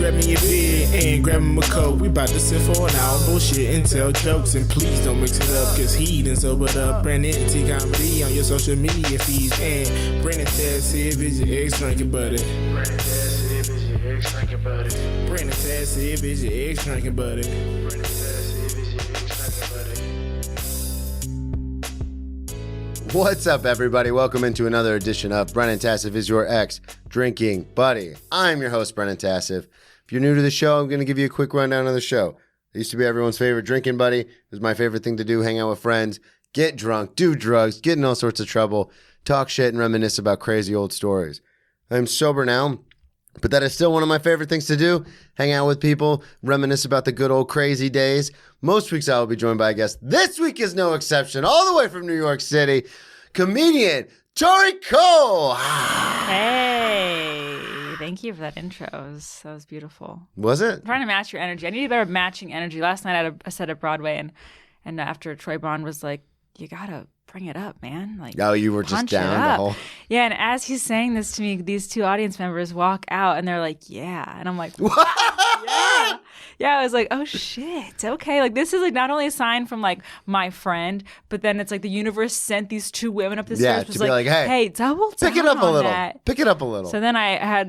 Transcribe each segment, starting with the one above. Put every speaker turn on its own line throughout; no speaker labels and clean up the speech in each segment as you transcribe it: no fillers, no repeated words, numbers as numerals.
grab me a beer and grab him a coke. We about to sit for an hour, bullshit and tell jokes. And please don't mix it up, cause he done sobered up. Brandon T Comedy on your social media feeds. And Brandon Taz if it's your ex drinking buddy. Brandon Taz if it's your ex drinking buddy. Brandon Taz if it's your ex drinking buddy. Brandon Taz if it's your ex drinking buddy.
What's up, everybody? Welcome into another edition of Brennan Tassif is your ex-drinking buddy. I'm your host, Brennan Tassif. If you're new to the show, I'm going to give you a quick rundown of the show. It used to be everyone's favorite drinking buddy. It was my favorite thing to do, hang out with friends, get drunk, do drugs, get in all sorts of trouble, talk shit, and reminisce about crazy old stories. I'm sober now, but that is still one of my favorite things to do, hang out with people, reminisce about the good old crazy days. Most weeks I will be joined by a guest. This week is no exception. All the way from New York City, comedian Torey Cole.
Hey, thank you for that intro. That was beautiful.
Was it?
I'm trying to match your energy. I need a better matching energy. Last night I had a set at Broadway, and after Troy Bond was like, you gotta bring it up, man. Like,
oh, you were just down the whole.
Yeah, and as he's saying this to me, these two audience members walk out and they're like, yeah. And I'm like,
what?
Yeah. Yeah, I was like, oh shit. Okay. Like, this is like not only a sign from like my friend, but then it's like the universe sent these two women up the stairs.
To be like, hey,
double down
pick it up a little.
That.
Pick it up a little.
So then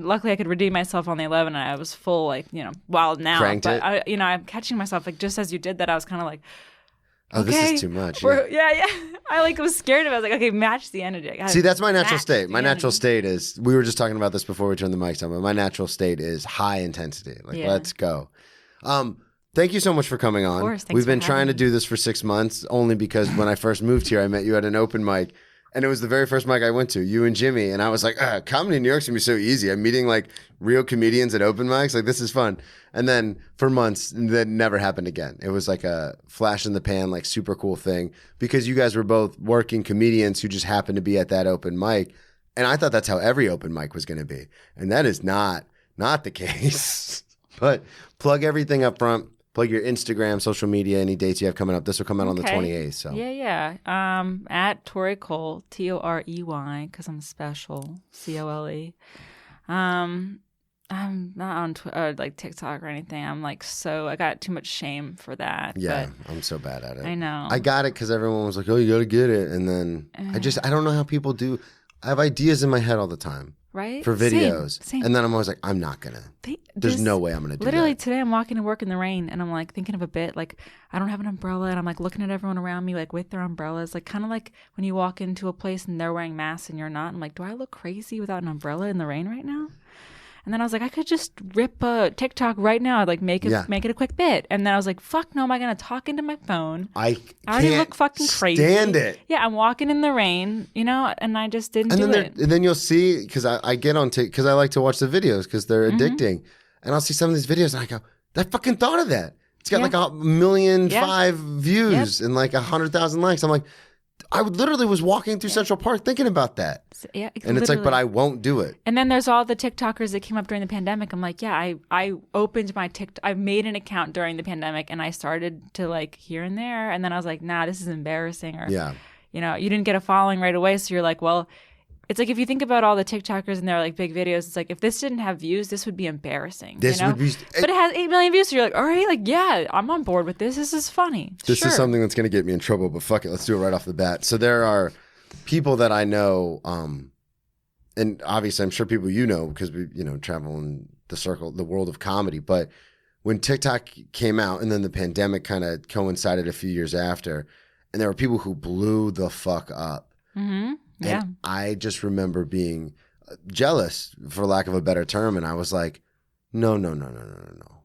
luckily I could redeem myself on the 11 and I was full, like, wild now.
Cranked
but
it.
I'm catching myself, like, just as you did that, I was kind of like,
oh,
okay,
this is too much.
Yeah. I was scared of it. I was like, okay, match the energy.
See, that's my natural state. My natural state is, we were just talking about this before we turned the mics on, but my natural state is high intensity. Like, let's go. Thank you so much for coming on.
Of course.
We've been trying to do this for 6 months, only because when I first moved here, I met you at an open mic. And it was the very first mic I went to, you and Jimmy. And I was like, comedy in New York's going to be so easy. I'm meeting like real comedians at open mics. Like, this is fun. And then for months, that never happened again. It was like a flash in the pan, like super cool thing. Because you guys were both working comedians who just happened to be at that open mic. And I thought that's how every open mic was going to be. And that is not the case. But plug everything up front. Plug your Instagram, social media, any dates you have coming up. This will come out on the 28th. So
Yeah. At Torey Cole, Torey, because I'm special, Cole. I'm not on like TikTok or anything. I'm like I got too much shame for that.
Yeah,
but
I'm so bad at it.
I know.
I got it because everyone was like, oh, you got to get it. And then I don't know how people do. I have ideas in my head all the time.
Right?
For videos.
Same.
And then I'm always like, I'm not going to. There's no way I'm going to do that.
Literally today I'm walking to work in the rain and I'm like thinking of a bit, like I don't have an umbrella and I'm like looking at everyone around me like with their umbrellas, like kind of like when you walk into a place and they're wearing masks and you're not. I'm like, do I look crazy without an umbrella in the rain right now? And then I was like, I could just rip a TikTok right now, like make it a quick bit. And then I was like, fuck no, am I going to talk into my phone?
I
already look fucking crazy.
Stand it.
Yeah, I'm walking in the rain, and I just didn't do it.
And then you'll see, because I get on TikTok, because I like to watch the videos because they're addicting. And I'll see some of these videos and I go, I fucking thought of that. It's got like 1,000,005 views and like 100,000 likes. I'm like, I literally was walking through Central Park thinking about that.
Yeah,
and it's like, but I won't do it.
And then there's all the TikTokers that came up during the pandemic. I'm like, yeah, I opened my TikTok. I made an account during the pandemic and I started to like here and there. And then I was like, nah, this is embarrassing. Or, you didn't get a following right away. So you're like, well, it's like if you think about all the TikTokers and their like big videos, it's like if this didn't have views, this would be embarrassing.
This would be,
but it has 8 million views, so you're like, all right, like yeah, I'm on board with this. This is funny.
This is something that's going to get me in trouble, but fuck it, let's do it right off the bat. So there are people that I know, and obviously I'm sure people you know because we travel in the world of comedy. But when TikTok came out and then the pandemic kind of coincided a few years after, and there were people who blew the fuck up.
Mm-hmm. Yeah.
And I just remember being jealous, for lack of a better term. And I was like, no.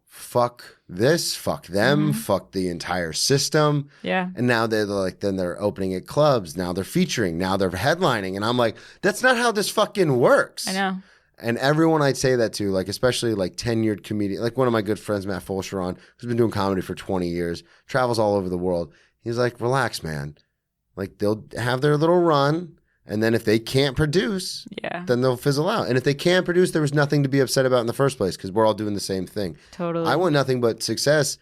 Fuck this, fuck them, fuck the entire system.
Yeah.
And now they're opening at clubs. Now they're featuring. Now they're headlining. And I'm like, that's not how this fucking works.
I know.
And everyone I'd say that to, like, especially like tenured comedian, like one of my good friends, Matt Fulcheron, who's been doing comedy for 20 years, travels all over the world. He's like, relax, man. Like, they'll have their little run. And then if they can't produce, then they'll fizzle out. And if they can't produce, there was nothing to be upset about in the first place because we're all doing the same thing.
Totally.
I want nothing but success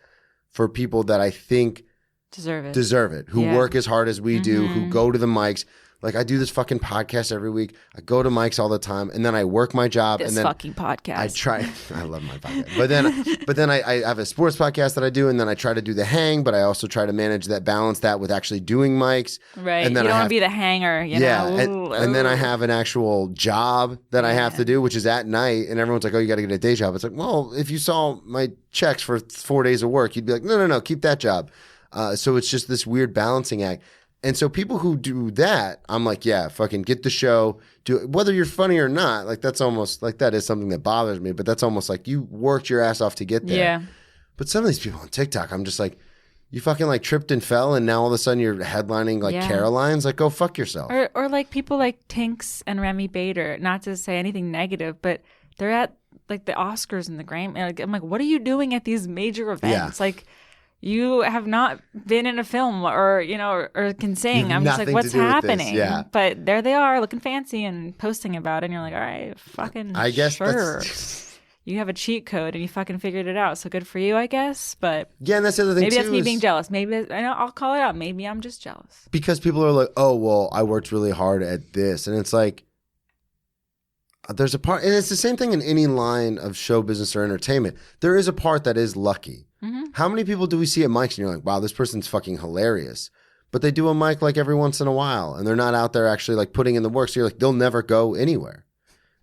for people that I think
deserve it,
who work as hard as we do, who go to the mics, Like I do this fucking podcast every week. I go to mics all the time, and then I work my job.
This
and then
fucking podcast.
I try. I love my podcast, but then I have a sports podcast that I do, and then I try to do the hang, but I also try to manage that, balance that with actually doing mics.
Right.
And then
you don't
I
want
have,
to be the hanger. You
yeah,
know?
and then I have an actual job that I have to do, which is at night, and everyone's like, "Oh, you got to get a day job." It's like, well, if you saw my checks for 4 days of work, you'd be like, no, keep that job. So it's just this weird balancing act. And so people who do that, I'm like, yeah, fucking get the show. Do it. Whether you're funny or not, like that's almost like that is something that bothers me. But that's almost like you worked your ass off to get there.
Yeah.
But some of these people on TikTok, I'm just like, you fucking like tripped and fell, and now all of a sudden you're headlining like Caroline's. Like, go fuck yourself.
Or like people like Tinks and Remy Bader. Not to say anything negative, but they're at like the Oscars and the Grammy. Like, I'm like, what are you doing at these major events?
Yeah.
Like, you have not been in a film or, you know, or can sing. I'm just like, what's happening?
Yeah.
But there they are looking fancy and posting about it. And you're like, all right, fucking
I guess
sure. You have a cheat code and you fucking figured it out. So good for you, I guess. But
yeah, and that's the other thing
maybe
too.
that's me being jealous. Maybe I know I'll call it out. Maybe I'm just jealous.
Because people are like, oh, well, I worked really hard at this. And it's like, there's a part, and it's the same thing in any line of show business or entertainment. There is a part that is lucky. Mm-hmm. How many people do we see at mics and you're like, wow, this person's fucking hilarious. But they do a mic like every once in a while and they're not out there actually like putting in the work. So you're like, they'll never go anywhere.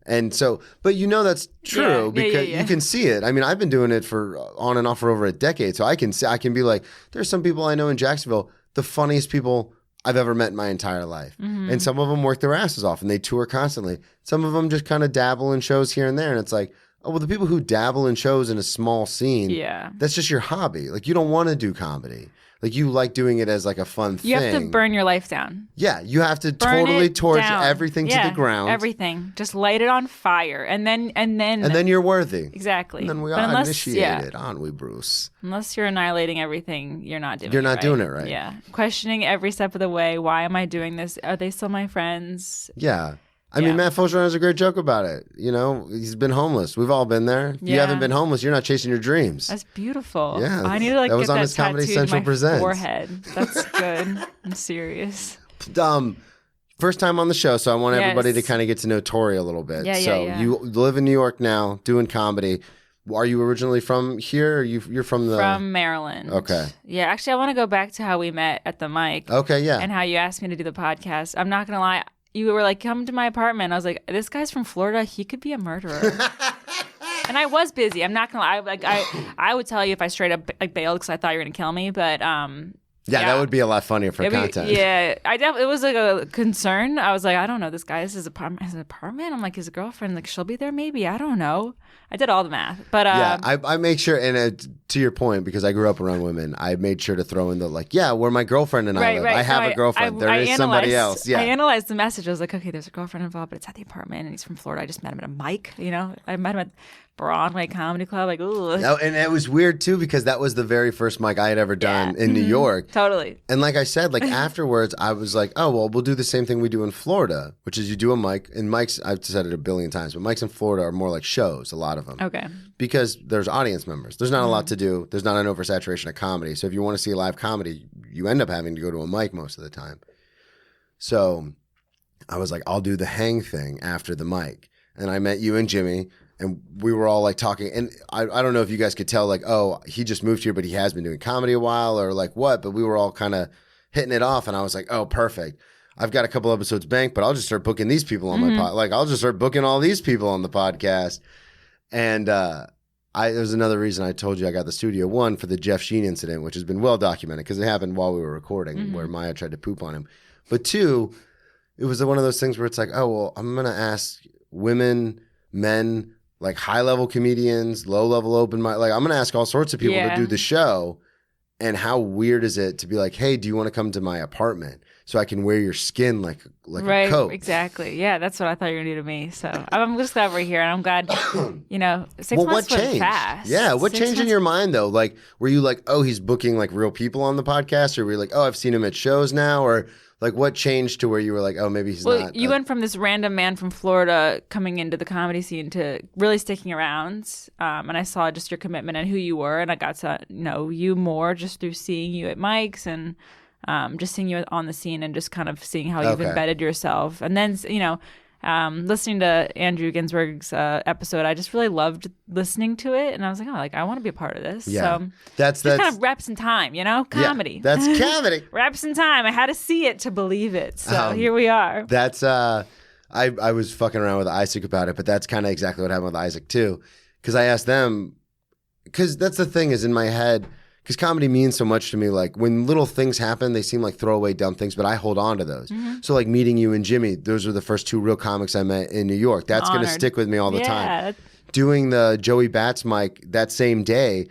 And so, but you know that's true because you can see it. I mean, I've been doing it for on and off for over a decade. So I can be like, there's some people I know in Jacksonville, the funniest people I've ever met in my entire life. Mm-hmm. And some of them work their asses off and they tour constantly. Some of them just kind of dabble in shows here and there. And it's like, oh, well, the people who dabble in shows in a small scene, that's just your hobby. Like, you don't want to do comedy. Like, you like doing it as like a fun thing.
You have to burn your life down.
Yeah, you have to totally torch everything to the ground.
Everything. Just light it on fire. And then
you're worthy.
Exactly.
And then we are initiated, aren't we, Bruce?
Unless you're annihilating everything, you're not doing it right.
You're not doing it right.
Yeah. Questioning every step of the way. Why am I doing this? Are they still my friends?
Yeah. I mean, Matt Fulcher has a great joke about it. You know, he's been homeless. We've all been there. If you haven't been homeless, you're not chasing your dreams.
That's beautiful.
Yeah.
I need to like
that was
get
on
that
his Comedy
tattooed
Central
my
Presents.
forehead. That's good. I'm serious.
First time on the show, so I want everybody to kind of get to know Torey a little bit. You live in New York now, doing comedy. Are you originally from here? Or you're from
From Maryland.
Okay.
Yeah, actually, I want to go back to how we met at the mic.
Okay, yeah.
And how you asked me to do the podcast. I'm not going to lie. You were like, come to my apartment. I was like, this guy's from Florida. He could be a murderer. And I was busy. I'm not gonna lie. I would tell you if I straight up like bailed because I thought you were gonna kill me. But
that would be a lot funnier for content.
It was like a concern. I was like, I don't know this guy. This is his apartment. I'm like, his girlfriend. Like, she'll be there maybe. I don't know. I did all the math. But
I make sure, and to your point, because I grew up around women, I made sure to throw in the where my girlfriend and I live. I have a girlfriend. There is somebody else. Yeah.
I analyzed the message. I was like, okay, there's a girlfriend involved, but it's at the apartment, and he's from Florida. I just met him at a mic. You know, I met him at Broadway Comedy Club. Like, ooh.
And it was weird too because that was the very first mic I had ever done in New York.
Totally.
And like I said, like afterwards, I was like, oh well, we'll do the same thing we do in Florida, which is you do a mic. And mics, I've said it a billion times, but mics in Florida are more like shows. A lot of them.
Okay.
Because there's audience members. There's not a lot to do. There's not an oversaturation of comedy. So if you want to see live comedy, you end up having to go to a mic most of the time. So I was like, I'll do the hang thing after the mic. And I met you and Jimmy, and we were all like talking. And I don't know if you guys could tell, like, oh, he just moved here, but he has been doing comedy a while or like what. But we were all kind of hitting it off. And I was like, oh, perfect. I've got a couple episodes banked, but I'll just start booking these people on my pod. Like, I'll just start booking all these people on the podcast. And there's another reason I told you I got the studio. One, for the Jeff Sheen incident, which has been well documented because it happened while we were recording where Maya tried to poop on him. But two, it was one of those things where it's like, oh, well, I'm going to ask women, men, like high-level comedians, low-level open mic. Like, I'm going to ask all sorts of people to do the show. And how weird is it to be like, hey, do you want to come to my apartment so I can wear your skin like a coat?
Exactly. Yeah, that's what I thought you were going to do to me. So I'm just glad we're here, and I'm glad, 6 months went fast.
Yeah, what changed in your mind, though? Like, were you like, oh, he's booking like real people on the podcast? Or were you like, oh, I've seen him at shows now? Or like, what changed to where you were like, oh, maybe he's not?
Well, you went from this random man from Florida coming into the comedy scene to really sticking around. And I saw just your commitment and who you were. And I got to know you more just through seeing you at mics. And just seeing you on the scene and just kind of seeing how you've
Okay.
embedded yourself. And then, listening to Andrew Ginsberg's episode, I just really loved listening to it. And I was like, I want to be a part of this.
Yeah.
So
That's
just kind of reps in time, comedy.
Yeah, that's comedy.
Reps in time. I had to see it to believe it. So
Um,
here we are.
That's I was fucking around with Isaac about it, but that's kind of exactly what happened with Isaac too. Because I asked them, because that's the thing is in my head, because comedy means so much to me. Like when little things happen, they seem like throwaway dumb things, but I hold on to those.
Mm-hmm.
So like meeting you and Jimmy, those were the first two real comics I met in New York. That's going to
Honored.
stick with me all the
Yeah.
time. Doing the Joey Bats mic that same day,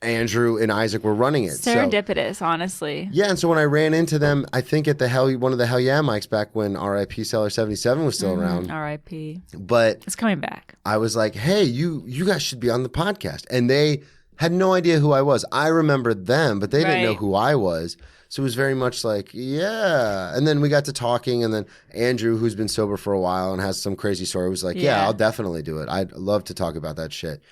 Andrew and Isaac were running it. So,
Serendipitous, honestly.
yeah, and so when I ran into them, I think at one of the Hell Yeah mics back when RIP Seller 77 was still around.
R.I.P.
But
It's coming back.
I was like, hey, you guys should be on the podcast. And they had no idea who I was. I remembered them, but they didn't know
Right.
who I was. So it was very much like, yeah. And then we got to talking, and then Andrew, who's been sober for a while and has some crazy story, was like, yeah,
Yeah.
I'll definitely do it. I'd love to talk about that shit.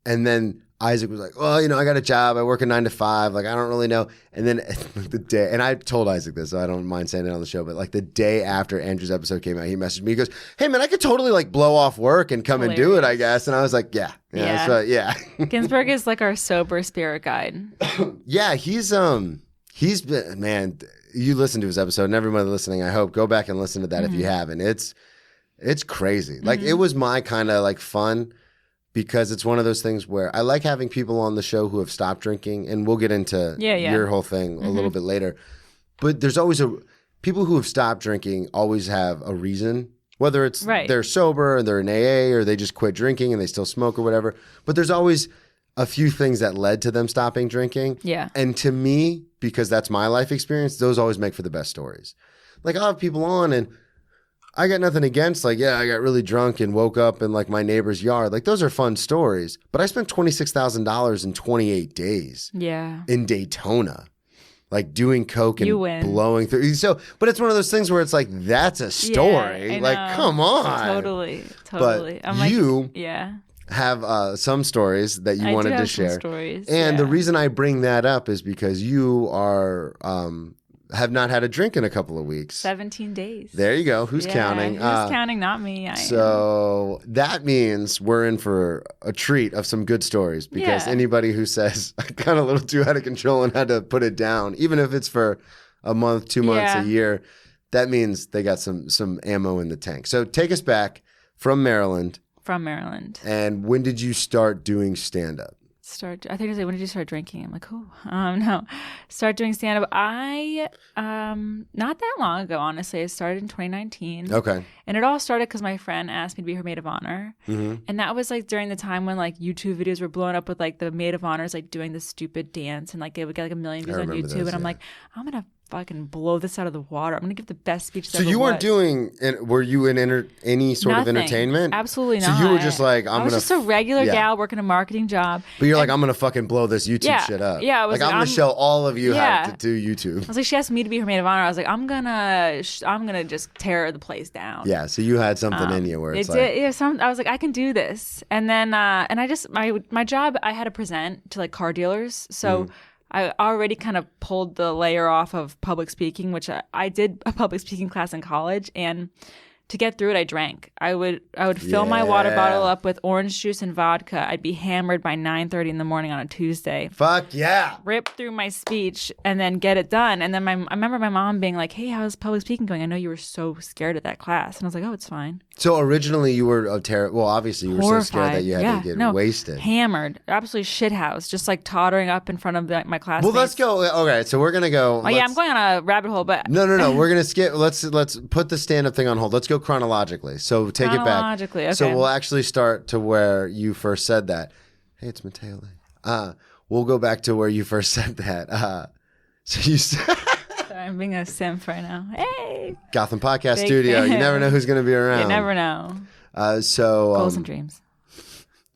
And then Isaac was like, well, I got a job. I work a 9 to 5. Like, I don't really know. And then the day, and I told Isaac this, so I don't mind saying it on the show, but like the day after Andrew's episode came out, he messaged me. He goes, hey, man, I could totally like blow off work and come and do it, I guess. And I was like, yeah.
Yeah.
So, yeah.
Ginsberg is like our sober spirit guide.
Yeah, he's been, man, you listened to his episode, and everybody listening, I hope, go back and listen to that if you haven't. It's crazy. Like, it was my kind of like fun. Because it's one of those things where I like having people on the show who have stopped drinking, and we'll get into your whole thing a little bit later. But there's always people who have stopped drinking always have a reason, whether it's they're sober and they're in AA or they just quit drinking and they still smoke or whatever. But there's always a few things that led to them stopping drinking.
Yeah.
And to me, because that's my life experience, those always make for the best stories. Like I'll have people on and I got nothing against, like, yeah, I got really drunk and woke up in, like, my neighbor's yard. Like, those are fun stories. But I spent $26,000 in 28 days in Daytona, like, doing coke and blowing through. So, but it's one of those things where it's like, that's a story.
Yeah,
like, come on.
Totally.
But
I'm
you
like,
have some stories that you wanted to share.
Some stories,
and the reason I bring that up is because you are... have not had a drink in a couple of weeks.
17 days.
There you go. Who's counting?
Who's counting? Not me.
So that means we're in for a treat of some good stories because anybody who says I got a little too out of control and had to put it down, even if it's for a month, 2 months, a year, that means they got some ammo in the tank. So take us back from Maryland.
From Maryland.
And when did you start doing stand-up?
I think I said, when did you start drinking? I'm like, no. Start doing stand-up. I, not that long ago, honestly. I started in 2019.
Okay.
And it all started because my friend asked me to be her maid of honor. Mm-hmm. And that was like during the time when like YouTube videos were blowing up with like the maid of honors like doing this stupid dance and like they would get like 1 million views on YouTube.
Those,
and I'm like, I'm going to fucking blow this out of the water. I'm going to give the best speech
So you weren't doing, were you in any sort of entertainment?
Absolutely not.
So you were just like,
I was just a regular gal working a marketing job.
But you're like, I'm going to fucking blow this YouTube shit up.
Yeah. I was
like I'm going to show all of you how to do YouTube.
I was like, she asked me to be her maid of honor. I was like, I'm going to just tear the place down.
Yeah. So you had something in you where it's like.
I was like, I can do this. And then, and I just, my job, I had to present to like car dealers. So I already kind of pulled the layer off of public speaking, which I did a public speaking class in college. And to get through it, I drank. I would fill my water bottle up with orange juice and vodka. I'd be hammered by 9:30 in the morning on a Tuesday.
Fuck yeah.
Rip through my speech and then get it done. And then I remember my mom being like, hey, how's public speaking going? I know you were so scared at that class. And I was like, oh, it's fine.
So originally you were obviously you were
Horrified.
so scared that you had to get wasted.
Hammered. Absolutely shithouse. Just like tottering up in front of my classmates.
Well, let's go. Okay, so we're going to go.
Oh, yeah, I'm going on a rabbit hole, but...
No. We're going to skip. Let's put the stand-up thing on hold. Let's go chronologically. So take it back.
Chronologically, okay.
So we'll actually start to where you first said that. Hey, it's Mateo Lee. We'll go back to where you first said that. So you said...
Sorry, I'm being a simp right now. Hey!
Gotham Podcast Studio. You never know who's going to be around.
You never know. Goals and dreams.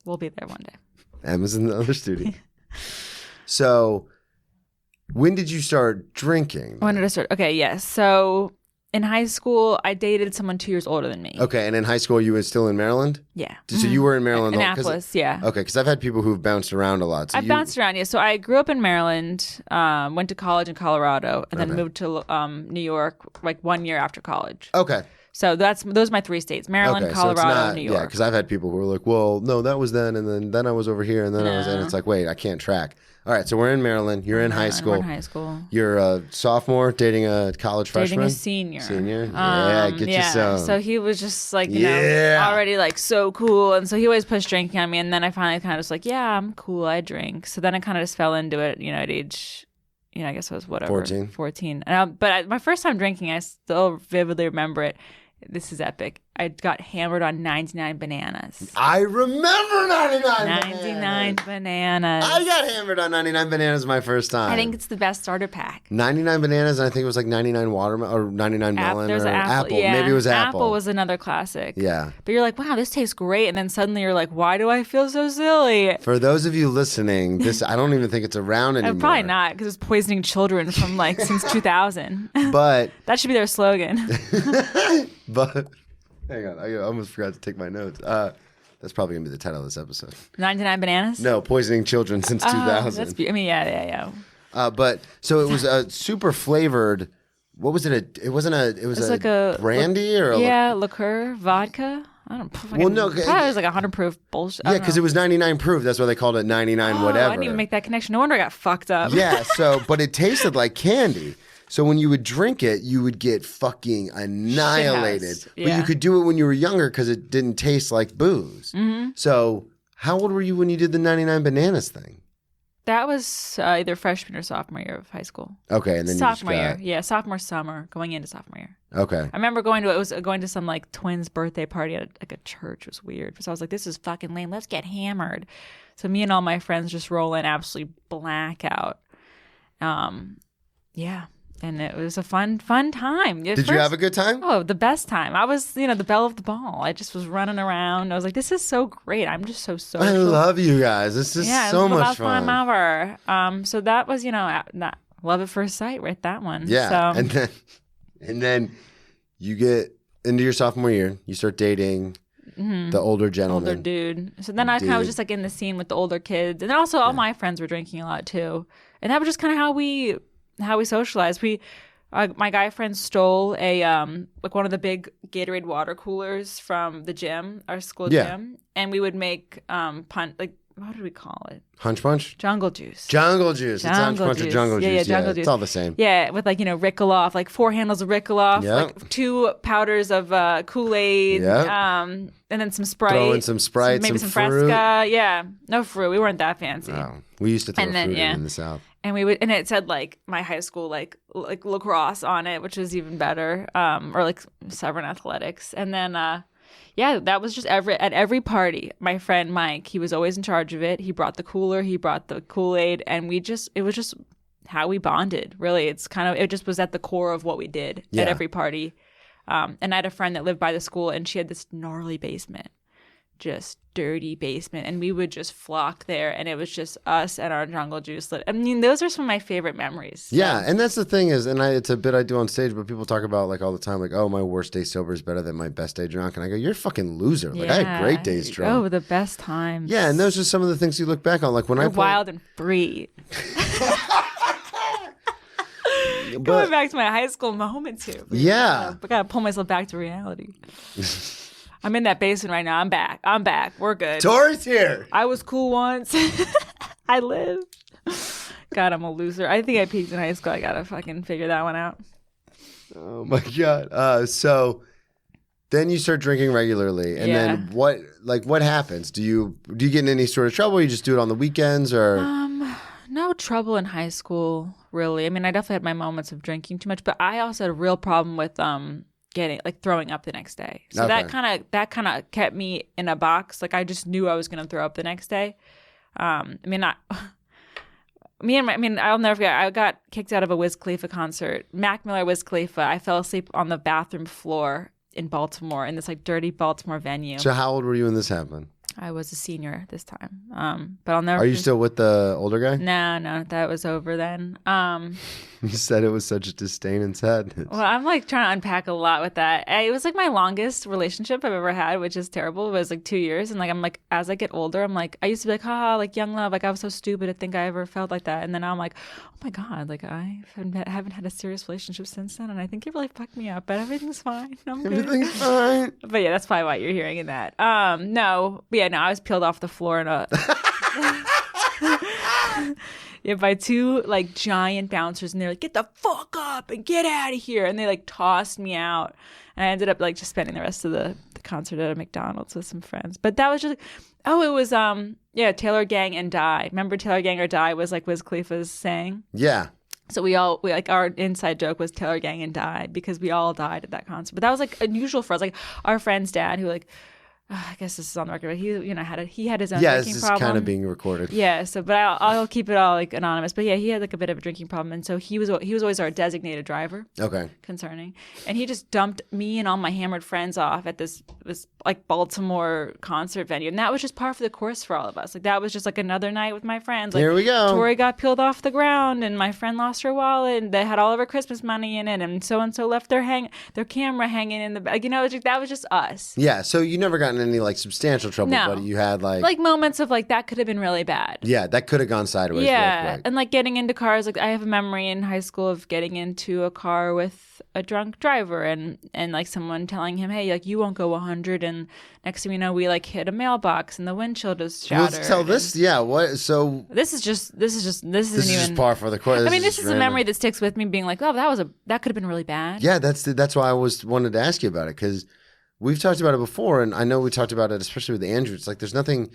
We'll be there one day.
Emma's in the other studio. So when did you start drinking?
When did I start? Okay, yes. So In high school, I dated someone 2 years older than me.
Okay, and in high school, you were still in Maryland?
Yeah.
So you were in Maryland?
Annapolis, yeah.
Okay, because I've had people who've bounced around a lot. So
I've bounced around, yeah. So I grew up in Maryland, went to college in Colorado, and then moved to New York like 1 year after college.
Okay.
So those are my 3 states: Maryland,
Okay,
Colorado,
so it's not,
New York.
Yeah, because I've had people who were like, well, no, that was then, and then I was over here, and then I was, and it's like, wait, I can't track. All right, so we're in Maryland. You're in high school.
We're in high school.
You're a sophomore dating a college freshman?
Dating a senior.
Senior? Yeah, get you some.
So he was just like, you know, already like so cool. And so he always pushed drinking on me. And then I finally kind of was like, yeah, I'm cool. I drink. So then I kind of just fell into it, you know, at age, you know, I guess I was whatever. 14. But my first time drinking, I still vividly remember it. This is epic. I got hammered on 99 bananas.
I remember
99 bananas.
I got hammered on 99 bananas my first time.
I think it's the best starter pack.
99 bananas, and I think it was like 99 watermelon or 99 melon
There's
or
an apple. Yeah.
Maybe it was apple.
Apple was another classic.
Yeah.
But you're like, wow, this tastes great. And then suddenly you're like, why do I feel so silly?
For those of you listening, I don't even think it's around anymore.
Probably not, because it's poisoning children from like since 2000.
But
that should be their slogan.
But hang on, I almost forgot to take my notes. That's probably gonna be the title of this episode.
99 bananas?
No, poisoning children since 2000.
That's yeah.
But so it was a super flavored. What was it? It was like a brandy or
liqueur, vodka. I don't.
Well, no,
probably it was like 100 proof bullshit.
Yeah, because it was 99 proof. That's why they called it 99 whatever.
I didn't even make that connection. No wonder I got fucked up.
Yeah. But it tasted like candy. So when you would drink it, you would get fucking annihilated.
Yeah.
But you could do it when you were younger because it didn't taste like booze.
Mm-hmm.
So how old were you when you did the 99 bananas thing?
That was either freshman or sophomore year of high school.
Okay, and then
sophomore year. Yeah, sophomore summer, going into sophomore year.
Okay.
I remember going to some like twins' birthday party at like a church. It was weird. So I was like, this is fucking lame. Let's get hammered. So me and all my friends just roll in, absolutely blackout. Yeah. And it was a fun time.
Did you have a good time?
Oh, the best time. I was, the belle of the ball. I just was running around. I was like, this is so great. I'm just so social.
I love you guys. This is so much
fun. Ever. So that was, love at first sight, right? That one.
Yeah.
So,
and then you get into your sophomore year. You start dating the older gentleman.
Older dude. So then I kind of was just like in the scene with the older kids. And then also all my friends were drinking a lot too. And that was just kind of how we socialized. My guy friend stole a like one of the big Gatorade water coolers from the gym, our school gym, and we would make what do we call it?
Hunch punch?
Jungle juice.
Jungle juice. It's hunch punch or jungle juice.
Yeah, jungle juice.
It's all the same.
Yeah, with Rickaloff, like 4 handles of Rickaloff, like 2 powders of Kool-Aid, and then some Sprite.
Throw in some Sprite,
maybe some Fresca. Yeah, no fruit. We weren't that fancy.
Oh, we used to throw fruit in the South.
And and it said like my high school like lacrosse on it, which was even better, or like Severn Athletics. And then that was just at every party. My friend Mike, he was always in charge of it. He brought the cooler, he brought the Kool-Aid, and it was just how we bonded. Really, it just was at the core of what we did at every party. And I had a friend that lived by the school, and she had this gnarly basement. Just dirty basement, and we would just flock there, and it was just us and our jungle juice. I mean, those are some of my favorite memories.
Yeah, and that's the thing is, and it's a bit I do on stage, but people talk about like all the time, like, oh, my worst day sober is better than my best day drunk, and I go, you're a fucking loser. Like I had great days drunk.
Oh, the best times.
Yeah, and those are some of the things you look back on, like when
You're wild and free. Going back to my high school moments here.
Yeah,
I gotta pull myself back to reality. I'm in that basement right now. I'm back. We're good.
Torey's here.
I was cool once. I live. God, I'm a loser. I think I peaked in high school. I gotta fucking figure that one out.
Oh my God. So then you start drinking regularly, and then what happens? Do you get in any sort of trouble? Or you just do it on the weekends, or?
No trouble in high school, really. I mean, I definitely had my moments of drinking too much, but I also had a real problem with throwing up the next day. So that kind of kept me in a box. Like I just knew I was going to throw up the next day. I'll never forget. I got kicked out of a Wiz Khalifa concert. Mac Miller, Wiz Khalifa. I fell asleep on the bathroom floor in Baltimore, in this like dirty Baltimore venue.
So how old were you when this happened?
I was a senior this time. But I'll never.
Are you still with the older guy?
No, that was over then.
You said it was such a disdain and sadness.
Well, I'm like trying to unpack a lot with that. It was like my longest relationship I've ever had, which is terrible. It was like 2 years. And like, I'm like, as I get older, I'm like, I used to be like, haha, like young love. Like I was so stupid to think I ever felt like that. And then now I'm like, oh my God, like I haven't had a serious relationship since then. And I think it really fucked me up, but everything's fine. I'm good.
Everything's fine.
But yeah, that's probably why you're hearing in that. No, but yeah, no, I was peeled off the floor in a... Yeah, by two like giant bouncers, and they're like, "Get the fuck up and get out of here!" And they like tossed me out, and I ended up like just spending the rest of the concert at a McDonald's with some friends. But that was just, it was Taylor Gang and Die. Remember Taylor Gang or Die was like Wiz Khalifa's saying.
Yeah.
So we like our inside joke was Taylor Gang and Die because we all died at that concert. But that was like unusual for us. Like our friend's dad, who like. I guess this is on the record, but he had his own drinking problem.
Yeah, this is kind of being recorded.
Yeah, so but I'll keep it all like anonymous. But yeah, he had like a bit of a drinking problem, and so he was always our designated driver.
Okay.
Concerning, and he just dumped me and all my hammered friends off at this like Baltimore concert venue, and that was just par for the course for all of us. Like that was just like another night with my friends. Like,
here we go.
Torey got peeled off the ground, and my friend lost her wallet, and they had all of her Christmas money in it, and so left their camera hanging in the bag. You know, that was just us.
Yeah, so you never got in any like substantial trouble,
No.
but you had like
moments of like that could have been really bad.
Yeah, that could have gone sideways.
Yeah,
real quick.
and like getting into cars. Like I have a memory in high school of getting into a car with a drunk driver, and like someone telling him, "Hey, like you won't go 100," and next thing we know, we like hit a mailbox and the windshield is shattered.
Let's tell this. Yeah, what? So
this is just
just par for the course.
I mean, this is a memory that sticks with me, being like, "Oh, that could have been really bad."
Yeah, that's why I wanted to ask you about it, because we've talked about it before, and I know we talked about it, especially with Andrew. It's like there's nothing,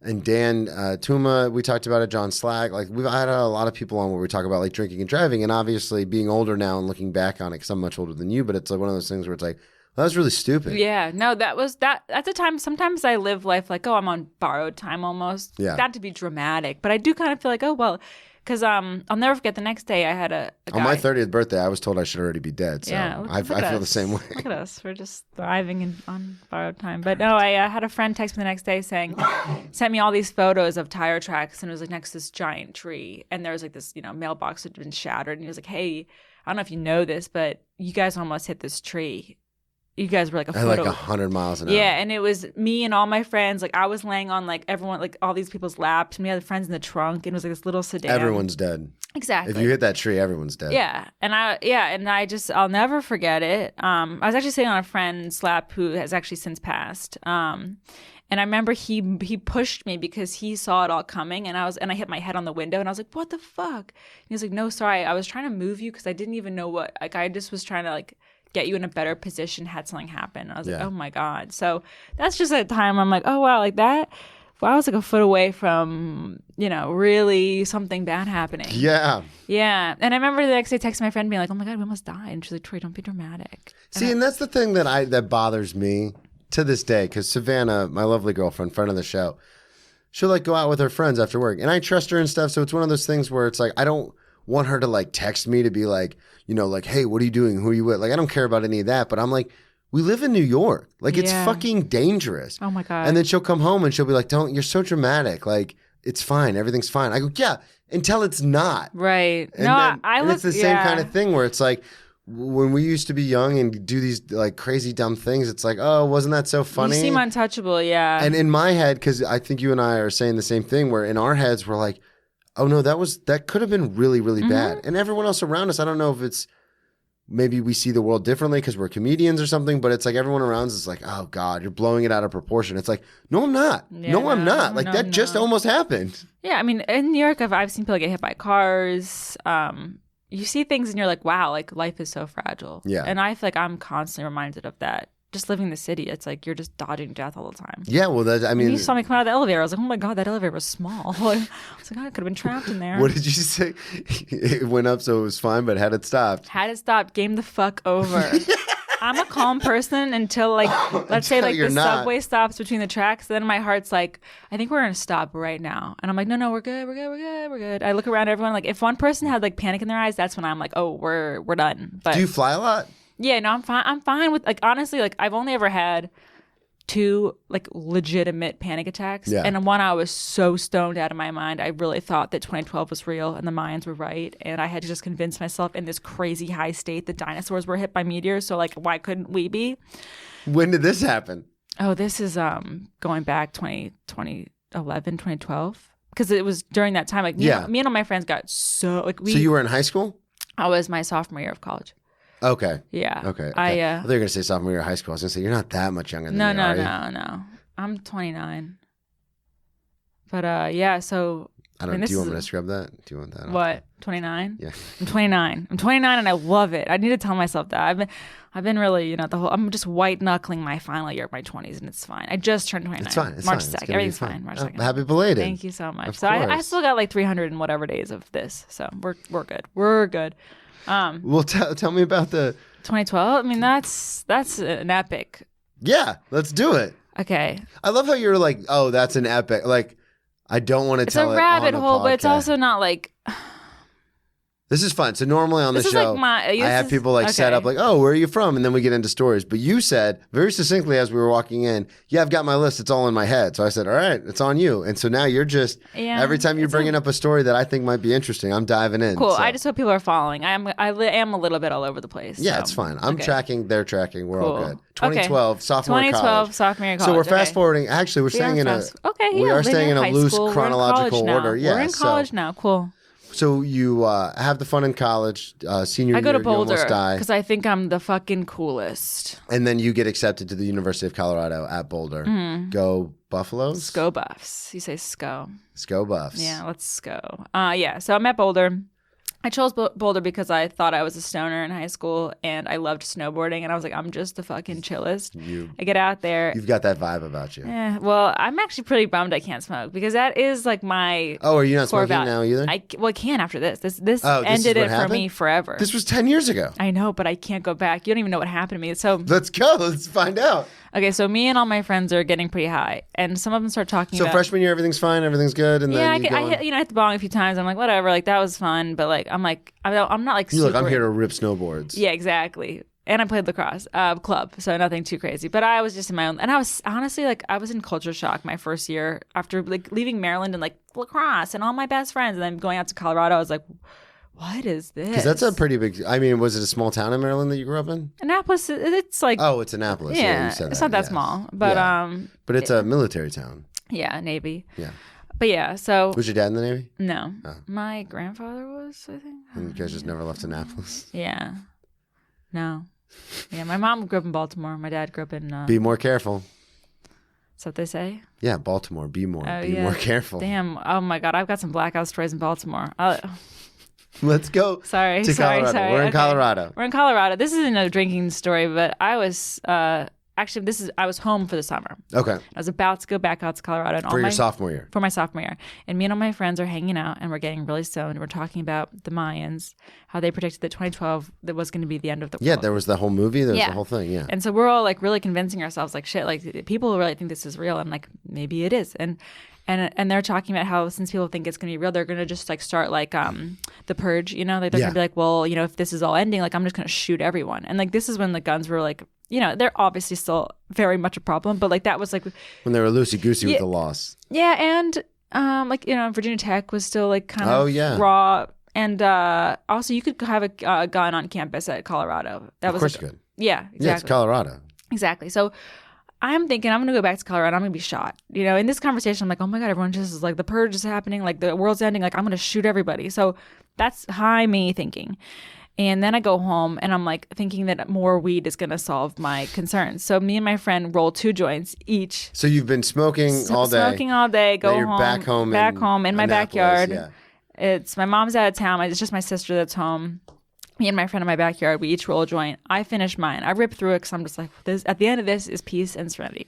and Dan Tuma, we talked about it, John Slag. Like we've had a lot of people on where we talk about like drinking and driving, and obviously being older now and looking back on it, because I'm much older than you, but it's like one of those things where it's like, well, that was really stupid.
Yeah, no, that was that at the time. Sometimes I live life like, oh, I'm on borrowed time almost.
Yeah.
Not to be dramatic, but I do kind of feel like, oh, well, because I'll never forget the next day I had a guy.
On my 30th birthday, I was told I should already be dead. So
yeah,
I feel the same way.
Look at us. We're just thriving on borrowed time. But no, I had a friend text me the next day sent me all these photos of tire tracks, and it was like next to this giant tree. And there was like this, mailbox that had been shattered. And he was like, hey, I don't know if you know this, but you guys almost hit this tree. You guys were like a
at
photo.
like 100 miles an hour.
Yeah, and it was me and all my friends. Like I was laying on like everyone, like all these people's laps. And we had friends in the trunk, and it was like this little sedan.
Everyone's dead.
Exactly.
If you hit that tree, everyone's dead.
Yeah, and I'll never forget it. I was actually sitting on a friend's lap who has actually since passed. And I remember he pushed me because he saw it all coming, and I hit my head on the window, and I was like, "What the fuck?" And he was like, "No, sorry, I was trying to move you because I didn't even know what. Like I just was trying to like." Get you in a better position had something happen. I was like, oh my God. So that's just a time I'm like, oh wow, like that. Well, I was like a foot away from, really something bad happening.
Yeah.
Yeah. And I remember the next day texting my friend being like, oh my God, we almost died. And she's like, Troy, don't be dramatic.
And that's the thing that bothers me to this day, because Savannah, my lovely girlfriend, friend of the show, she'll like go out with her friends after work. And I trust her and stuff. So it's one of those things where it's like, I don't want her to like text me to be like, like, hey, what are you doing? Who are you with? Like, I don't care about any of that. But I'm like, we live in New York. Like, it's fucking dangerous.
Oh my God.
And then she'll come home and she'll be like, you're so dramatic. Like, it's fine. Everything's fine. I go, yeah, until it's not.
Right.
And it's the same kind of thing where it's like, when we used to be young and do these like crazy dumb things, it's like, oh, wasn't that so funny?
You seem untouchable, yeah.
And in my head, because I think you and I are saying the same thing, where in our heads we're like, oh no, that could have been really, really bad. And everyone else around us, I don't know if it's maybe we see the world differently because we're comedians or something, but it's like everyone around us is like, oh God, you're blowing it out of proportion. It's like, no, I'm not.
Yeah,
no, I'm not. Like that just almost happened.
Yeah, I mean, in New York, I've seen people get hit by cars. You see things and you're like, wow, like life is so fragile.
Yeah.
And I feel like I'm constantly reminded of that. Just living in the city, it's like you're just dodging death all the time.
Yeah, well,
you saw me come out of the elevator. I was like, oh my God, that elevator was small. I was like, I could have been trapped in there.
What did you say? It went up, so it was fine, but had it stopped?
Had it stopped, game the fuck over. I'm a calm person until let's say the subway stops between the tracks. Then my heart's like, I think we're going to stop right now. And I'm like, no, we're good. I look around everyone. Like if one person had like panic in their eyes, that's when I'm like, oh, we're done. But
do you fly a lot?
Yeah, no, I'm fine. I'm fine with honestly, I've only ever had two like legitimate panic attacks.
Yeah.
And one, I was so stoned out of my mind. I really thought that 2012 was real and the Mayans were right. And I had to just convince myself in this crazy high state that dinosaurs were hit by meteors. So like, why couldn't we be?
When did this happen?
Oh, this is going back 2011, 2012. Because it was during that time. Like me and all my friends got so like we.
So you were in high school?
I was my sophomore year of college.
Okay.
Yeah.
Okay.
I
thought you were gonna say sophomore year of high school. I was gonna say you're not that much younger than me.
No. I'm 29. But yeah, so
I don't. Do you want me to scrub that? Do you want that?
What? 29?
Yeah.
I'm 29. I'm 29 and I love it. I need to tell myself that. I've been really, I'm just white knuckling my final year of my 20s and it's fine. I just turned 29.
It's fine. It's
March
fine.
2nd. Everything's fine. March 2nd.
Happy belated.
Thank you so much.
Of
So
course.
I still got like 300 and whatever days of this. So we're good. We're good.
Well, tell me about the
2012. I mean, that's an epic.
Yeah, let's do it.
Okay.
I love how you're like, oh, that's an epic. Like, I don't want to
It's
tell
a
it
rabbit
on
hole,
podcast.
but it's also not like.
This is fun. So normally on the
This is
show,
like
I have people like set up like, oh, where are you from? And then we get into stories. But you said very succinctly as we were walking in, yeah, I've got my list. It's all in my head. So I said, all right, it's on you. And so now you're just, every time you're bringing up a story that I think might be interesting, I'm diving in.
Cool.
So.
I just hope people are following. I am a little bit all over the place.
Yeah,
so.
it's fine. I'm
Okay.
tracking. They're tracking. We're all
Cool.
good. 2012, sophomore
2012, sophomore year of college.
So we're fast
okay.
forwarding. Actually, we're staying in a.
Okay,
we
yeah,
are staying in a
high
loose
school.
chronological
We're in college
order.
now.
Yeah,
We're in college now. Cool.
So you have the fun in college, senior year,
I go to
you
Boulder
almost die.
because I think I'm the fucking coolest.
And then you get accepted to the University of Colorado at Boulder. Go Buffaloes?
Sco Buffs. You say Sco.
Sco Buffs.
Yeah, let's go. Yeah, so I'm at Boulder. I chose Boulder because I thought I was a stoner in high school and I loved snowboarding and I was like, I'm just the fucking chillest. I get out there.
You've got that vibe about you.
Well, I'm actually pretty bummed I can't smoke because that is like my
Oh, are you not
core
smoking now either?
I can after this. This
is
ended
what
it
happened?
for me forever.
This was 10 years ago.
I know, but I can't go back. You don't even know what happened to me. So
Let's go. Let's find out.
okay, so me and all my friends are getting pretty high, and some of them start talking
So
about.
freshman year, everything's fine, everything's good, and
Yeah,
then
I hit the bong a few times. I'm like, whatever, like that was fun, but like I'm not like
you're
super.
like, I'm here to rip snowboards.
Yeah, exactly. And I played lacrosse club, so nothing too crazy. But I was just in my own, and I was honestly like I was in culture shock my first year after like leaving Maryland and like lacrosse and all my best friends, and then going out to Colorado. I was like, what is this?
Because that's a pretty big. I mean, was it a small town in Maryland that you grew up in?
Annapolis. It's like
Oh, it's Annapolis.
yeah,
you said
it's
that,
not that
yes.
small, but
Yeah. But it's a military town.
yeah, Navy.
Yeah.
But yeah, so
Was your dad in the Navy?
no,
Oh.
my grandfather was, I think.
And you guys just never left Annapolis.
Yeah, no, yeah. My mom grew up in Baltimore. My dad grew up in.
Be more careful.
Is that what they say?
Yeah, Baltimore. Be more.
Oh,
Be
yeah.
more careful.
Damn. Oh my God, I've got some blackout stories in Baltimore.
Let's go.
Sorry.
To Colorado. We're in
Okay.
Colorado.
We're in Colorado. This isn't a drinking story, but I was I was home for the summer.
Okay.
I was about to go back out to Colorado, and
For your sophomore year.
for my sophomore year. And me and all my friends are hanging out and we're getting really stoned. We're talking about the Mayans, how they predicted that 2012 that was going to be the end of the world.
Yeah, there was the whole movie. There was
Yeah.
the whole thing. Yeah.
And so we're all like really convincing ourselves like shit, like people really think this is real. And like maybe it is. And they're talking about how since people think it's going to be real, they're going to just like start like the purge, you know, like they're
Yeah.
going to be like, well, you know, if this is all ending, like I'm just going to shoot everyone. And like this is when the guns were like, you know, they're obviously still very much a problem, but like that was like
When they were loosey-goosey with
Yeah.
the loss.
yeah, and like you know, Virginia Tech was still like kind
Oh,
of
yeah.
raw, and also you could have a gun on campus at Colorado. That
Of
was
course
like,
you could.
yeah, exactly.
Yeah, it's Colorado.
Exactly. So I'm thinking I'm gonna go back to Colorado. I'm gonna be shot. You know, in this conversation, I'm like, oh my God, everyone just is like the purge is happening, like the world's ending, like I'm gonna shoot everybody. So that's high me thinking. And then I go home and I'm like thinking that more weed is gonna solve my concerns. So me and my friend roll 2 joints each.
So you've been smoking all day.
Smoking all day. Go
Now you're
home.
back home
in my
Annapolis,
backyard.
yeah.
It's my mom's out of town. It's just my sister that's home. Me and my friend in my backyard. We each roll a joint. I finish mine. I rip through it because I'm just like, this. At the end of this is peace and serenity.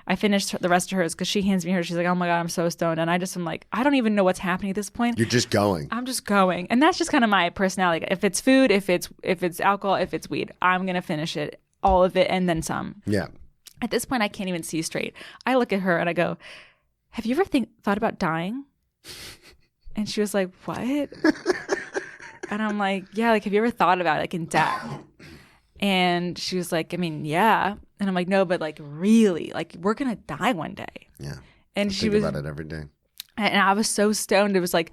I finished the rest of hers because she hands me hers. She's like, oh my God, I'm so stoned. And I just am like, I don't even know what's happening at this point.
You're just going.
I'm just going. And that's just kind of my personality. If it's food, if it's alcohol, if it's weed, I'm going to finish it, all of it, and then some.
Yeah.
At this point, I can't even see straight. I look at her and I go, have you ever thought about dying? And she was like, what? And I'm like, yeah, like, have you ever thought about it, like in death? And she was like, I mean, yeah. And I'm like, no, but like really, like we're going to die one day.
Yeah.
And
I
she
think
was,
about it every day.
and I was so stoned. It was like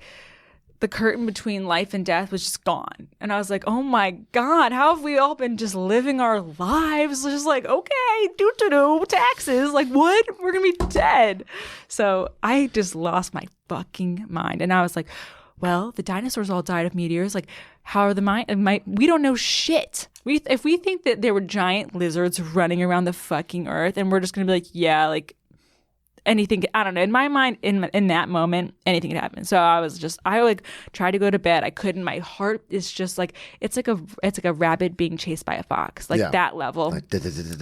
the curtain between life and death was just gone. And I was like, oh my God, how have we all been just living our lives? Just like, okay, do taxes. Like what? We're going to be dead. So I just lost my fucking mind. And I was like, well, the dinosaurs all died of meteors. Like, how are we don't know shit. If we think that there were giant lizards running around the fucking earth and we're just going to be like, yeah, like anything, I don't know. In my mind, in that moment, anything could happen. So I like tried to go to bed. I couldn't. My heart is just like, it's like a rabbit being chased by a fox, like that level.
Like,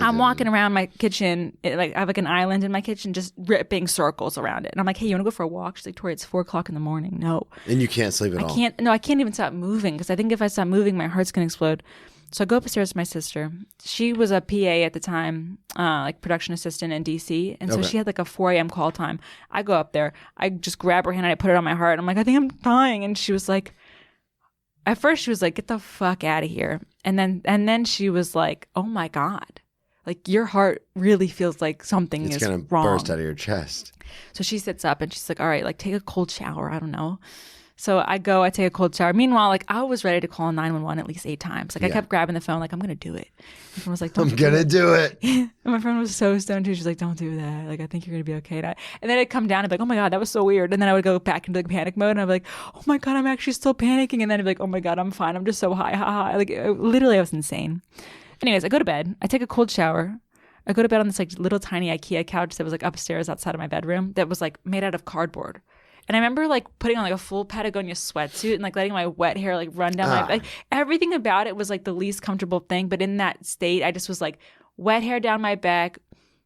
I'm walking around my kitchen, like I have like an island in my kitchen, just ripping circles around it. And I'm like, hey, you want to go for a walk? She's like, Torey, it's 4:00 in the morning. No.
And you can't sleep at all.
I can't even stop moving because I think if I stop moving, my heart's going to explode. So I go upstairs with my sister. She was a PA at the time, like production assistant in DC. And so she had like a 4 a.m. call time. I go up there. I just grab her hand and I put it on my heart. I'm like, I think I'm dying. And she was like, at first she was like, get the fuck out of here. And then she was like, oh my God. Like your heart really feels like something is wrong. It's going to
burst out of your chest.
So she sits up and she's like, all right, like take a cold shower. I don't know. So I take a cold shower. Meanwhile, like I was ready to call 911 at least 8 times. Like I kept grabbing the phone, like I'm gonna do it. My friend was like,
I'm gonna do it.
And my friend was so stoned too. She's like, don't do that. Like I think you're gonna be okay. And then I'd come down and be like, oh my God, that was so weird. And then I would go back into like panic mode and I'd be like, oh my God, I'm actually still panicking. And then I'd be like, oh my God, I'm fine. I'm just so high. Like literally, I was insane. Anyways, I go to bed. I take a cold shower. I go to bed on this like little tiny IKEA couch that was like upstairs outside of my bedroom that was like made out of cardboard. And I remember like putting on like a full Patagonia sweatsuit and like letting my wet hair like run down my like everything about it was like the least comfortable thing. But in that state, I just was like wet hair down my back,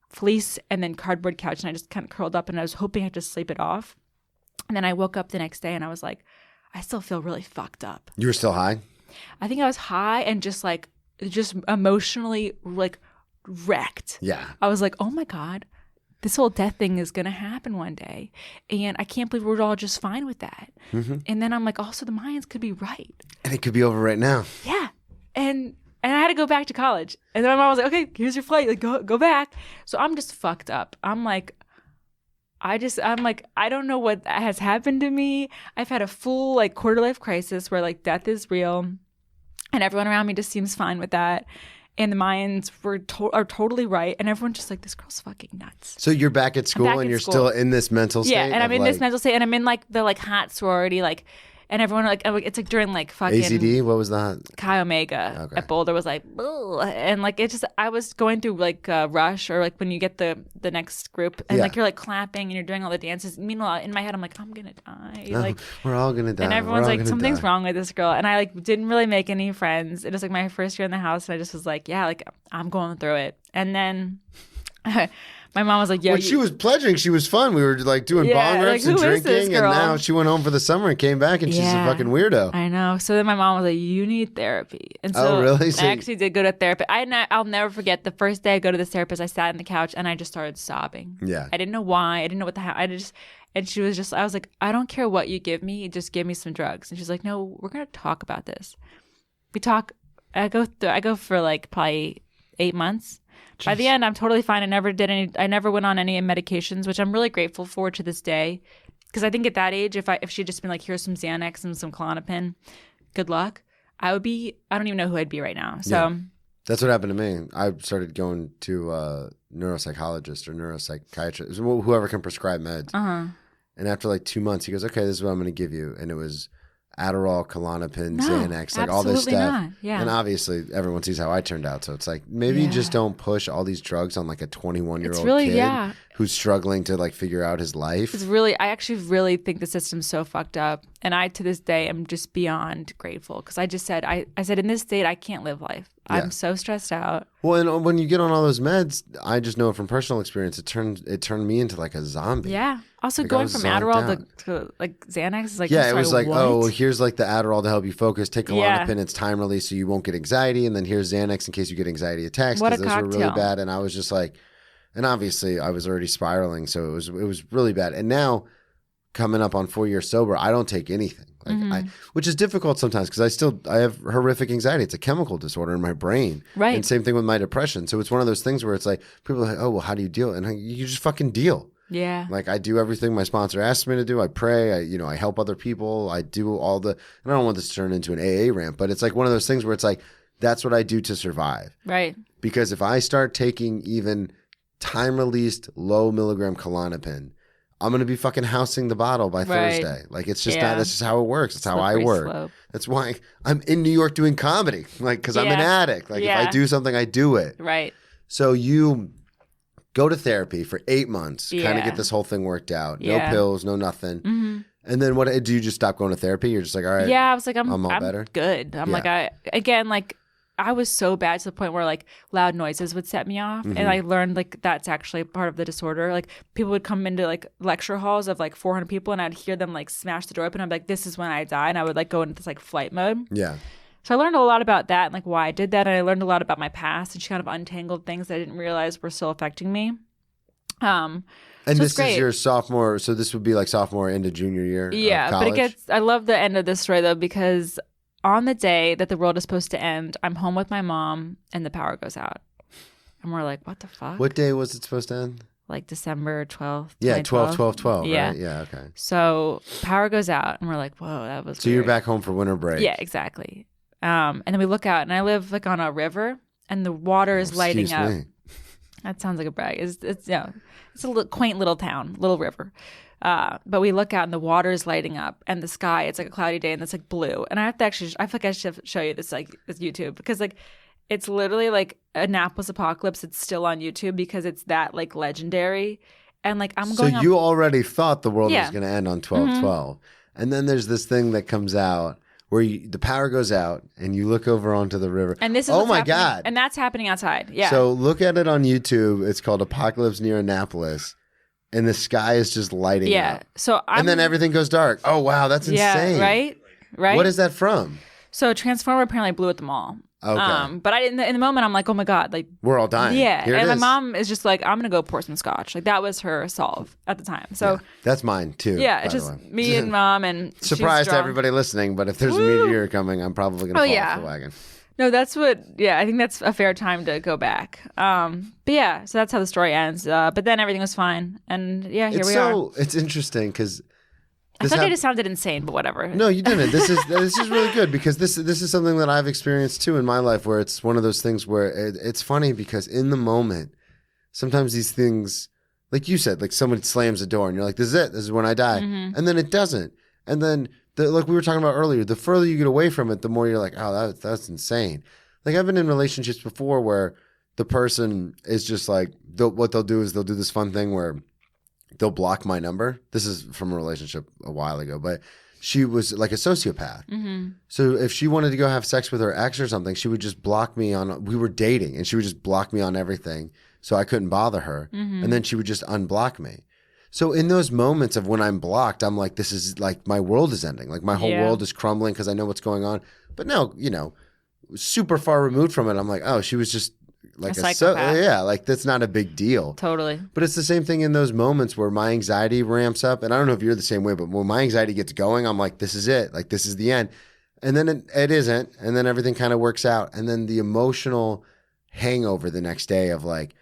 fleece, and then cardboard couch. And I just kind of curled up and I was hoping I'd just sleep it off. And then I woke up the next day and I was like, I still feel really fucked up.
You were still high?
I think I was high and just emotionally like wrecked.
Yeah.
I was like, oh my God. This whole death thing is going to happen one day. And I can't believe we're all just fine with that. Mm-hmm. And then I'm like, also the Mayans could be right.
And it could be over right now.
Yeah. And I had to go back to college. And then my mom was like, okay, here's your flight. Like, go back. So I'm just fucked up. I'm like, I don't know what has happened to me. I've had a full like quarter life crisis where like death is real. And everyone around me just seems fine with that. And the Mayans are totally right. And everyone's just like, this girl's fucking nuts.
So you're back at school and you're still in this mental state?
Yeah, and I'm in this mental state. And I'm in like the like hot sorority, like, and everyone like, it's like during like fucking
ACD? What was that?
Chi Omega at Boulder was like, ugh. And like, it just, I was going through like a rush or like when you get the next group and like you're like clapping and you're doing all the dances. Meanwhile, in my head, I'm like, I'm going to die.
No,
like,
we're all going to die.
And everyone's like, something's wrong with this girl. And I like didn't really make any friends. It was like my first year in the house. And I just was like, yeah, like I'm going through it. And then my mom was like, "Yo." When
she was pledging, she was fun. We were like doing bong rips and drinking, and now she went home for the summer and came back, and she's a fucking weirdo.
I know. So then my mom was like, "You need therapy." And so
really? So
I actually did go to therapy. I'll never forget the first day I go to this therapist. I sat on the couch and I just started sobbing.
Yeah.
I didn't know why. I didn't know what the hell. And she was just. I was like, "I don't care what you give me. Just give me some drugs." And she's like, "No, we're gonna talk about this." We talk. I go for like probably 8 months. Jeez. By the end, I'm totally fine. I never went on any medications, which I'm really grateful for to this day. Because I think at that age, if she'd just been like, here's some Xanax and some Klonopin, good luck, I don't even know who I'd be right now. So
yeah. That's what happened to me. I started going to a neuropsychologist or neuropsychiatrist, whoever can prescribe meds.
Uh-huh.
And after like 2 months, he goes, okay, this is what I'm going to give you. And it was Adderall, Klonopin, Xanax, like all this stuff.
Not. Yeah.
And obviously everyone sees how I turned out. So it's like, maybe you just don't push all these drugs on like a 21-year-old kid who's struggling to like figure out his life. I actually really think the system's so fucked up. And I, to this day, am just beyond grateful. Because I just said, I said, in this state, I can't live life. Yeah. I'm so stressed out. Well, and when you get on all those meds, I just know from personal experience, it turned me into like a zombie. Yeah. Also, like going from Adderall to like Xanax is like, it was like, what? Oh, here's like the Adderall to help you focus. Take Klonopin, it's time release so you won't get anxiety. And then here's Xanax in case you get anxiety attacks because those were really bad. And I was just like, and obviously I was already spiraling. So it was really bad. And now coming up on 4 years sober, I don't take anything. Like which is difficult sometimes because I have horrific anxiety. It's a chemical disorder in my brain.
Right.
And same thing with my depression. So it's one of those things where it's like people are like, oh, well, how do you deal? And you just fucking deal.
Yeah.
Like I do everything my sponsor asks me to do. I pray. I help other people. I do all the, and I don't want this to turn into an AA rant, but it's like one of those things where it's like, that's what I do to survive.
Right.
Because if I start taking even time-released low milligram Klonopin, I'm going to be fucking housing the bottle by Thursday. Like, it's just not, that's just how it works. It's how I work.
Slope.
That's why I'm in New York doing comedy. Like, because I'm an addict. Like, if I do something, I do it.
Right.
So you go to therapy for 8 months, kind of get this whole thing worked out. No pills, no nothing. Mm-hmm. And then what do you just stop going to therapy? You're just like, all right.
Yeah, I was like, I'm
all better.
Good. I'm like, I was so bad to the point where like loud noises would set me off. And I learned like that's actually part of the disorder. Like people would come into like lecture halls of like 400 people and I'd hear them like smash the door open. I'm like, this is when I die. And I would like go into this like flight mode.
Yeah.
So I learned a lot about that and like why I did that. And I learned a lot about my past and she kind of untangled things that I didn't realize were still affecting me.
And this is your sophomore, so this would be like sophomore into junior year of college?
But I love the end of this story though, because on the day that the world is supposed to end, I'm home with my mom and the power goes out. And we're like, what the fuck?
What day was it supposed to end?
Like December 12th.
Yeah, 12/12/12,
yeah.
Right? Yeah, okay.
So power goes out and we're like, whoa, that was
So
weird.
You're back home for winter break.
Yeah, exactly. And then we look out and I live like on a river and the water is lighting up.
Me.
That sounds like a brag. It's a quaint little town, little river. But we look out and the water is lighting up and the sky, it's like a cloudy day and it's like blue. And I feel like I should show you this like this YouTube because like it's literally like Annapolis Apocalypse. It's still on YouTube because it's that like legendary. And like I'm going.
So you already thought the world was going to end on 12/12,
Mm-hmm.
and then there's this thing that comes out where the power goes out and you look over onto the river.
And this is
oh my god!
And that's happening outside. Yeah.
So look at it on YouTube. It's called Apocalypse Near Annapolis. And the sky is just lighting up. And then everything goes dark. Oh, wow. That's insane.
Yeah, right?
What is that from?
So Transformer apparently blew at the mall.
Okay.
But in the moment, I'm like, oh my God. Like
we're all dying.
Yeah.
Here
and my
is.
mom is just like, I'm going to go pour some scotch. Like that was her solve at the time. So
that's mine too.
Yeah. It's just me and mom and
surprise to everybody listening. But if there's a meteor coming, I'm probably going to fall off the wagon.
No, that's I think that's a fair time to go back. But yeah, so that's how the story ends. But then everything was fine. And yeah, here we are.
It's interesting because
I thought I just sounded insane, but whatever.
No, you didn't. This is really good because this is something that I've experienced too in my life where it's one of those things where it's funny because in the moment, sometimes these things, like you said, like someone slams the door and you're like, this is it. This is when I die. Mm-hmm. And then it doesn't. And then like we were talking about earlier, the further you get away from it, the more you're like, oh, that's insane. Like I've been in relationships before where the person is just like, what they'll do is they'll do this fun thing where they'll block my number. This is from a relationship a while ago, but she was like a sociopath. Mm-hmm. So if she wanted to go have sex with her ex or something, she would just block me we were dating and she would just block me on everything so I couldn't bother her. Mm-hmm. And then she would just unblock me. So in those moments of when I'm blocked, I'm like, this is like my world is ending. Like my whole world is crumbling because I know what's going on. But no, super far removed from it. I'm like, oh, she was just like
a psychopath.
Like that's not a big deal.
Totally.
But it's the same thing in those moments where my anxiety ramps up. And I don't know if you're the same way, but when my anxiety gets going, I'm like, this is it. Like this is the end. And then it isn't. And then everything kind of works out. And then the emotional hangover the next day of like,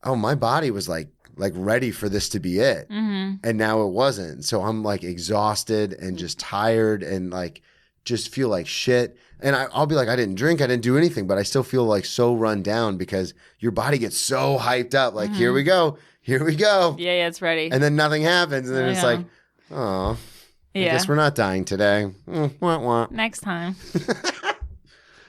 oh, my body was like ready for this to be it. Mm-hmm. And now it wasn't. So I'm like exhausted and just tired and like just feel like shit. And I'll be like, I didn't drink, I didn't do anything, but I still feel like so run down because your body gets so hyped up. Like, here we go. Yeah,
it's ready.
And then nothing happens. And then it's like, oh, I guess we're not dying today. Wah, wah.
Next time.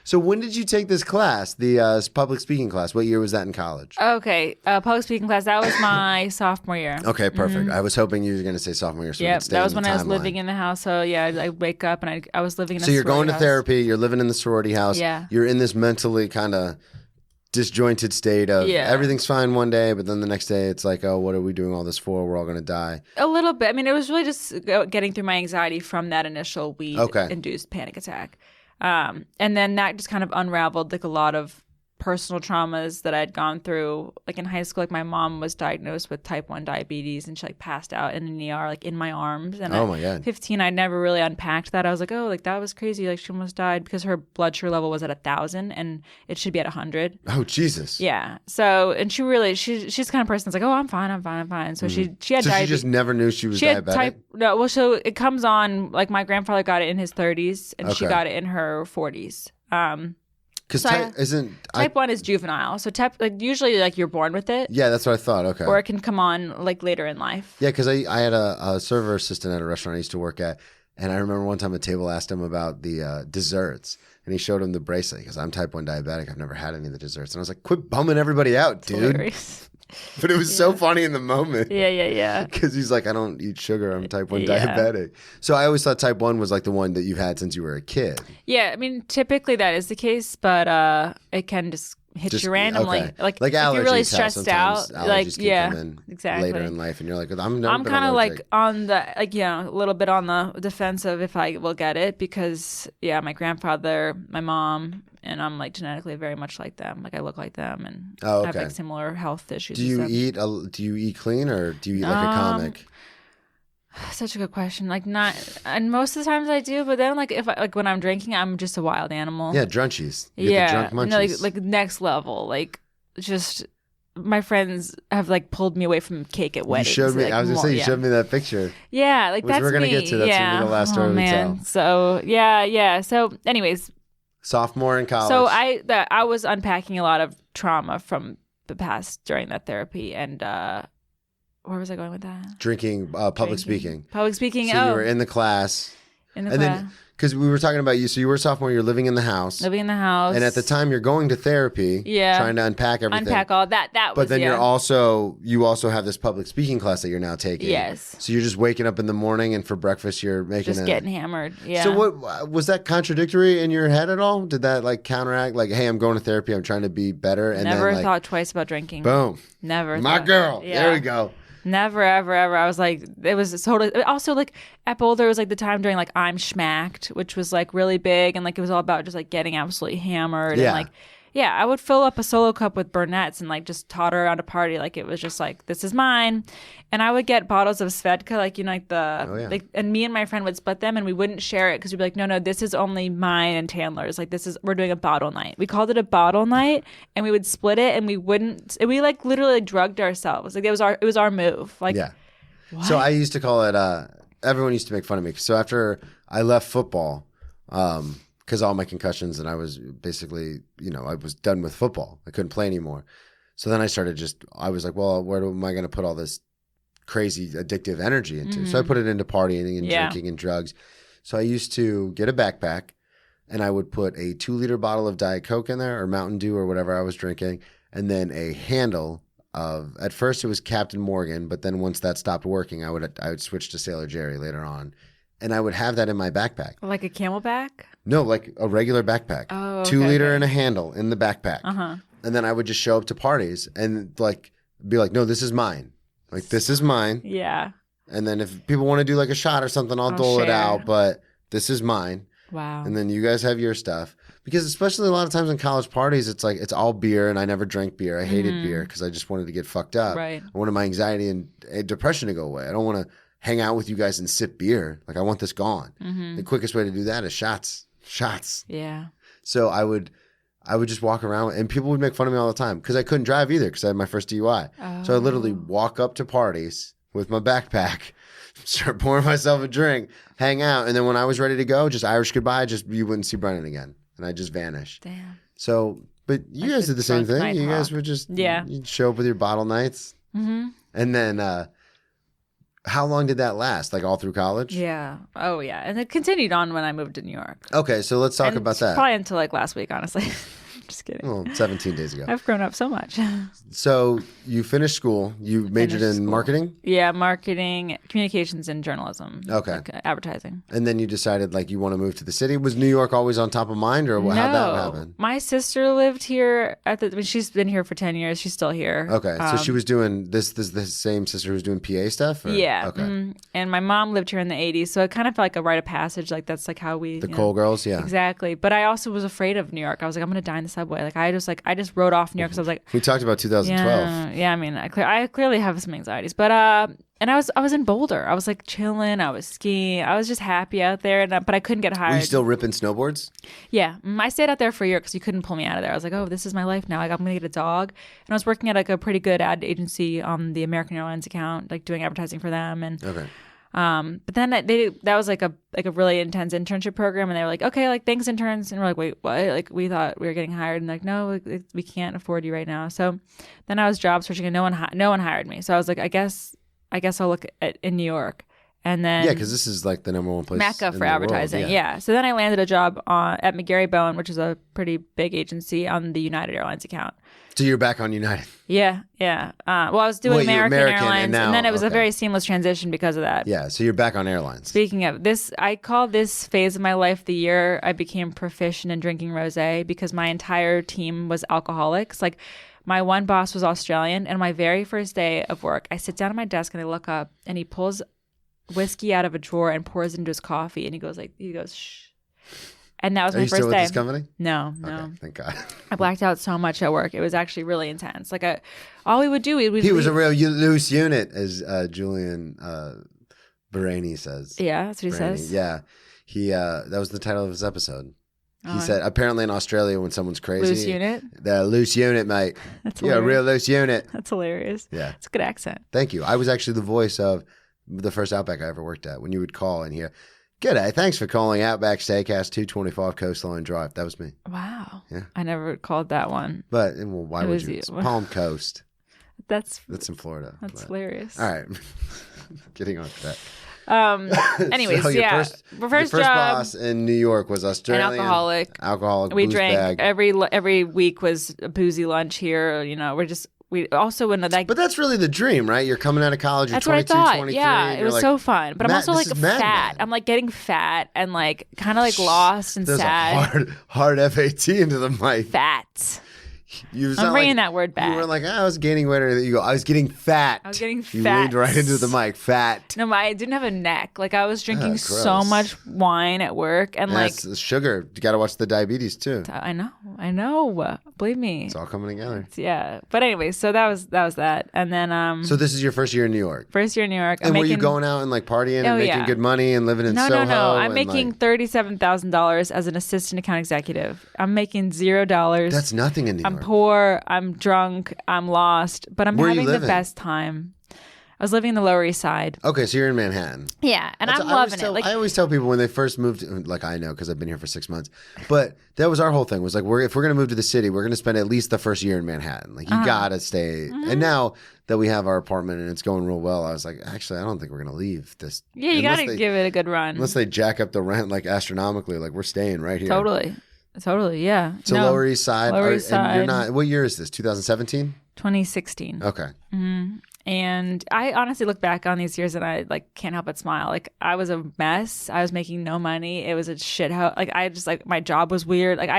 So when did you take this class, the public speaking class? What year was that in college?
Okay, public speaking class. That was my sophomore year.
Okay, perfect. Mm-hmm. I was hoping you were going to say sophomore year. So
that was when I was living in the house. So yeah, I wake up and I was living in.
So you're going to therapy. You're living in the sorority house.
Yeah.
You're in this mentally kind of disjointed state of everything's fine one day, but then the next day it's like, oh, what are we doing all this for? We're all going to die.
A little bit. I mean, it was really just getting through my anxiety from that initial weed-induced panic attack. And then that just kind of unraveled like a lot of personal traumas that I'd gone through. Like in high school, like my mom was diagnosed with type 1 diabetes and she like passed out in an ER, like in my arms. And
Oh my God.
at 15, I never really unpacked that. I was like, oh, like that was crazy. Like she almost died because her blood sugar level was at 1,000 and it should be at 100.
Oh, Jesus.
Yeah. So, and she really, she's the kind of person that's like, oh, I'm fine. So she had
So
diabetes.
she just never knew she was
She had
diabetic?
no, well, so it comes on, like my grandfather got it in his 30s and she
Okay.
got it in her 40s.
Because
So I-
type...
Type 1 is juvenile. So like usually like you're born with it
Yeah, that's what I thought. Okay.
or it can come on like later in life.
Yeah, because I had a server assistant at a restaurant I used to work at, and I remember one time a table asked him about the desserts, and he showed him the bracelet because I'm type 1 diabetic. I've never had any of the desserts. And I was like, quit bumming everybody out, dude.
Hilarious.
But it was so funny in the moment.
Yeah.
Because he's like, I don't eat sugar. I'm type 1
Yeah.
diabetic. So I always thought type 1 was like the one that you've had since you were a kid.
Yeah, I mean, typically that is the case, but it can just hit
Just-
you randomly.
okay.
Like
Like
if
allergies
you're really
have
stressed
sometimes.
out, like
Allergies can
yeah,
come in
exactly.
later in life, and you're like,
I'm kind of like on the a little bit on the defensive if I will get it because my grandfather, my mom, and I'm like genetically very much like them. Like I look like them, and
Oh,
I have
okay.
like similar health issues.
Do
and
you
stuff.
do you eat clean or do you eat like a comic?
Such a good question. Like not, and most of the times I do, but then like if I, like when I'm drinking, I'm just a wild animal.
Yeah, drunchies. You get the drunk
no,
munchies.
like next level. Like just my friends have like pulled me away from cake at
You
weddings.
showed me.
Like,
I was gonna say you showed me that picture.
Yeah, like
Which
that's
we're gonna
me.
get to. That's gonna be the last story we
man.
tell.
So yeah. So anyways,
Sophomore in college.
so I was unpacking a lot of trauma from the past during that therapy, and where was I going with that?
drinking, public
Drinking.
speaking.
Public speaking.
So you were in the class,
in the
and
class,
then because we were talking about you, so you were a sophomore. You're living in the house,
living in the house,
and at the time you're going to therapy.
Yeah.
trying to unpack everything.
unpack all that. That was
But then you also have this public speaking class that you're now taking.
Yes.
So you're just waking up in the morning, and for breakfast you're making
just getting hammered. Yeah.
So what was that contradictory in your head at all? Did that like counteract? Like, hey, I'm going to therapy. I'm trying to be better. And
Never
then, like,
thought twice about drinking.
boom,
Never.
my
thought-
girl.
Yeah.
There we go.
Never, ever. I was like, it was totally. Also, like at Boulder was like the time during like I'm Schmacked, which was like really big, and like it was all about just like getting absolutely hammered
Yeah.
and like. Yeah, I would fill up a solo cup with Burnett's and like just totter around a party like it was just like this is mine, and I would get bottles of Svedka like like like and me and my friend would split them and we wouldn't share it because we'd be like no this is only mine and Chandler's, like we're doing a bottle night. We called it a bottle night and we would split it and we like literally drugged ourselves, like it was our move, like
Yeah.
what?
So I used to call it. Everyone used to make fun of me. So after I left football, because all my concussions, and I was basically, I was done with football. I couldn't play anymore. So then I was like, well, where am I going to put all this crazy addictive energy into? So I put it into partying and drinking and drugs. So I used to get a backpack and I would put a 2-liter bottle of Diet Coke in there or Mountain Dew or whatever I was drinking. And then a handle of, at first it was Captain Morgan, but then once that stopped working, I would switch to Sailor Jerry later on. And I would have that in my backpack.
like a Camelback.
No, like a regular backpack.
Oh, okay,
2-liter
okay.
and a handle in the backpack. And then I would just show up to parties and like be like, no, this is mine. Like, this is mine.
Yeah.
And then if people want to do like a shot or something, I'll dole it
share.
out. But this is mine.
Wow.
And then you guys have your stuff. Because especially a lot of times in college parties, it's like it's all beer, and I never drank beer. I hated beer because I just wanted to get fucked up.
Right.
I wanted my anxiety and depression to go away. I don't want to hang out with you guys and sip beer. Like, I want this gone. The quickest way to do that is shots.
Yeah.
So I would just walk around, and people would make fun of me all the time because I couldn't drive either because I had my first DUI. So I literally walk up to parties with my backpack, start pouring myself a drink, hang out, and then when I was ready to go, just Irish goodbye, you wouldn't see Brennan again, and I just vanished.
Damn.
So, but you
Like
guys
the
did the same
drunk
thing. You
Nighthawk.
guys would just
Yeah.
you'd show up with your bottle nights, and then how long did that last? Like all through college?
Yeah. Oh, yeah. And it continued on when I moved to New York.
Okay, so let's talk
And
about that.
Probably until like last week, honestly. Just kidding.
Well, 17 days ago.
I've grown up so much.
So you finished school. You majored in
Finished school.
marketing?
Yeah, marketing, communications, and journalism.
Okay.
Like, advertising.
And then you decided like you want to move to the city. Was New York always on top of mind, or how'd that happen?
My sister lived here she's been here for 10 years. She's still here.
Okay, so she was doing this. This the same sister who was doing PA stuff. Or?
Yeah.
Okay.
And my mom lived here in the 80s, so it kind of felt like a rite of passage. Like that's like how we
The Cole girls, yeah.
Exactly. But I also was afraid of New York. I was like, I'm going to die in the subway. Like I just rode off New York because I was like,
We talked about 2012.
yeah. I mean, I clearly have some anxieties, but and I was in Boulder. I was like chilling. I was skiing. I was just happy out there, but I couldn't get hired.
Were you still ripping snowboards?
Yeah, I stayed out there for a year because you couldn't pull me out of there. I was like, oh, this is my life now. Like, I'm gonna get a dog, and I was working at like a pretty good ad agency on the American Airlines account, like doing advertising for them. And
Okay.
but then that was like a really intense internship program, and they were like, okay, like thanks interns, and we're like, wait, what? Like we thought we were getting hired, and like no, we can't afford you right now. So then I was job searching, and no one hired me. So I was like, I guess I'll look in New York. And then
Yeah, because this is like the number one place
Mecca for
the
advertising.
world.
Yeah. So then I landed a job at McGarry Bowen, which is a pretty big agency, on the United Airlines account.
So you're back on United.
Yeah. Well, I was doing
Well, you're
American
American,
Airlines,
and
and then
now-
it was a
okay.
very seamless transition because of that.
Yeah, so you're back on airlines.
Speaking of this, I call this phase of my life the year I became proficient in drinking rosé, because my entire team was alcoholics. Like, my one boss was Australian, and my very first day of work, I sit down at my desk and I look up, and he pulls whiskey out of a drawer and pours it into his coffee, and he goes, shh. And that was
Are
my
you
first
still with
day.
this company?
No.
Okay, thank God.
I blacked out so much at work. It was actually really intense. Like, all we would do, we would
He was a
leave-
real loose unit, as Julian Baraney says.
Yeah, that's what he
Baraney.
says.
Yeah. He that was the title of his episode. He
Oh.
said, apparently in Australia, when someone's crazy,
Loose unit.
the loose unit, mate.
That's
Yeah, a
hilarious.
real loose unit.
That's hilarious.
Yeah.
It's a good accent.
Thank you. I was actually the voice of the first Outback I ever worked at. When you would call and hear, "G'day, thanks for calling Outback Steakhouse 225 Coastline Drive." That was me.
Wow.
Yeah.
I never called that one.
But well, why
It
would
was
you?
you.
It's Palm Coast.
That's
That's in Florida.
that's
but-
hilarious.
All right. Getting on to that.
Anyways,
So your
yeah.
first,
My
your
first
first
job,
boss in New York was
an
Australian.
alcoholic.
booze
We drank
bag.
every week was a boozy lunch here. You know, we also went to that.
But that's really the dream, right? You're coming out of college. You're
That's what I
22,
thought.
23.
Yeah,
and
it
you're
was
like,
so fun. But I'm also
this
like
is Mad
fat.
Men.
I'm like getting fat and like kind of like lost and
There's
sad.
a hard FAT into the mic.
Fat.
You
I'm
sound
bringing
like
that word back.
You were like, I was gaining weight. Or you go, I was getting fat.
I was getting
You
fat.
leaned right into the mic. Fat.
No, I didn't have a neck. Like I was drinking
gross.
so much wine at work, and like
That's sugar. You got to watch the diabetes too.
I know. Believe me.
It's all coming together.
Yeah. But anyway, so that was that, and then
So this is your first year in New York.
first year in New York.
And were you going out and like partying
Oh,
and making
yeah.
good money and living in
No,
Soho?
I'm
and,
making
like,
$37,000 as an assistant account executive. I'm making $0.
That's nothing in New
I'm
York.
poor. I'm drunk. I'm lost. But I'm
Where are you
having the
living?
best time. I was living in the Lower East Side.
Okay, so you're in Manhattan.
Yeah, and
That's-
I'm
I always
loving
tell-
it. Like
I always tell people when they first moved, like I know because I've been here for 6 months, but that was our whole thing. Was like, if we're gonna move to the city, we're gonna spend at least the first year in Manhattan. Like you gotta stay.
Mm-hmm.
And now that we have our apartment and it's going real well, I was like, actually, I don't think we're gonna leave this.
yeah, you
unless
got to
they-
give it a good run.
Unless they jack up the rent like astronomically, like we're staying right here.
Totally. Yeah.
So
No,
Lower East Side.
Lower East
And you're
Side.
not. What year is this? 2017.
2016.
Okay.
And I honestly look back on these years and I like can't help but smile. Like I was a mess. I was making no money. It was a shit house. Like I just like my job was weird. Like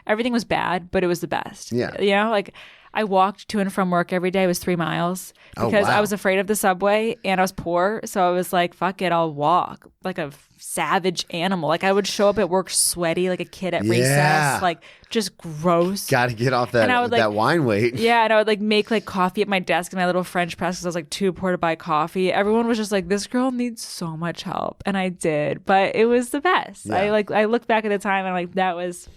everything was bad, but it was the best.
Yeah.
You know, like I walked to and from work every day. It was 3 miles
Oh,
because
wow.
I was afraid of the subway and I was poor. So I was like, fuck it, I'll walk like a savage animal. Like I would show up at work sweaty like a kid at
Yeah.
recess, like just gross.
Got to get off that
And I would, like-
that wine weight.
Yeah, and I would like make like coffee at my desk in my little French press because I was like too poor to buy coffee. Everyone was just like, "This girl needs so much help," and I did, but it was the best.
Yeah.
I look back at the time and like that was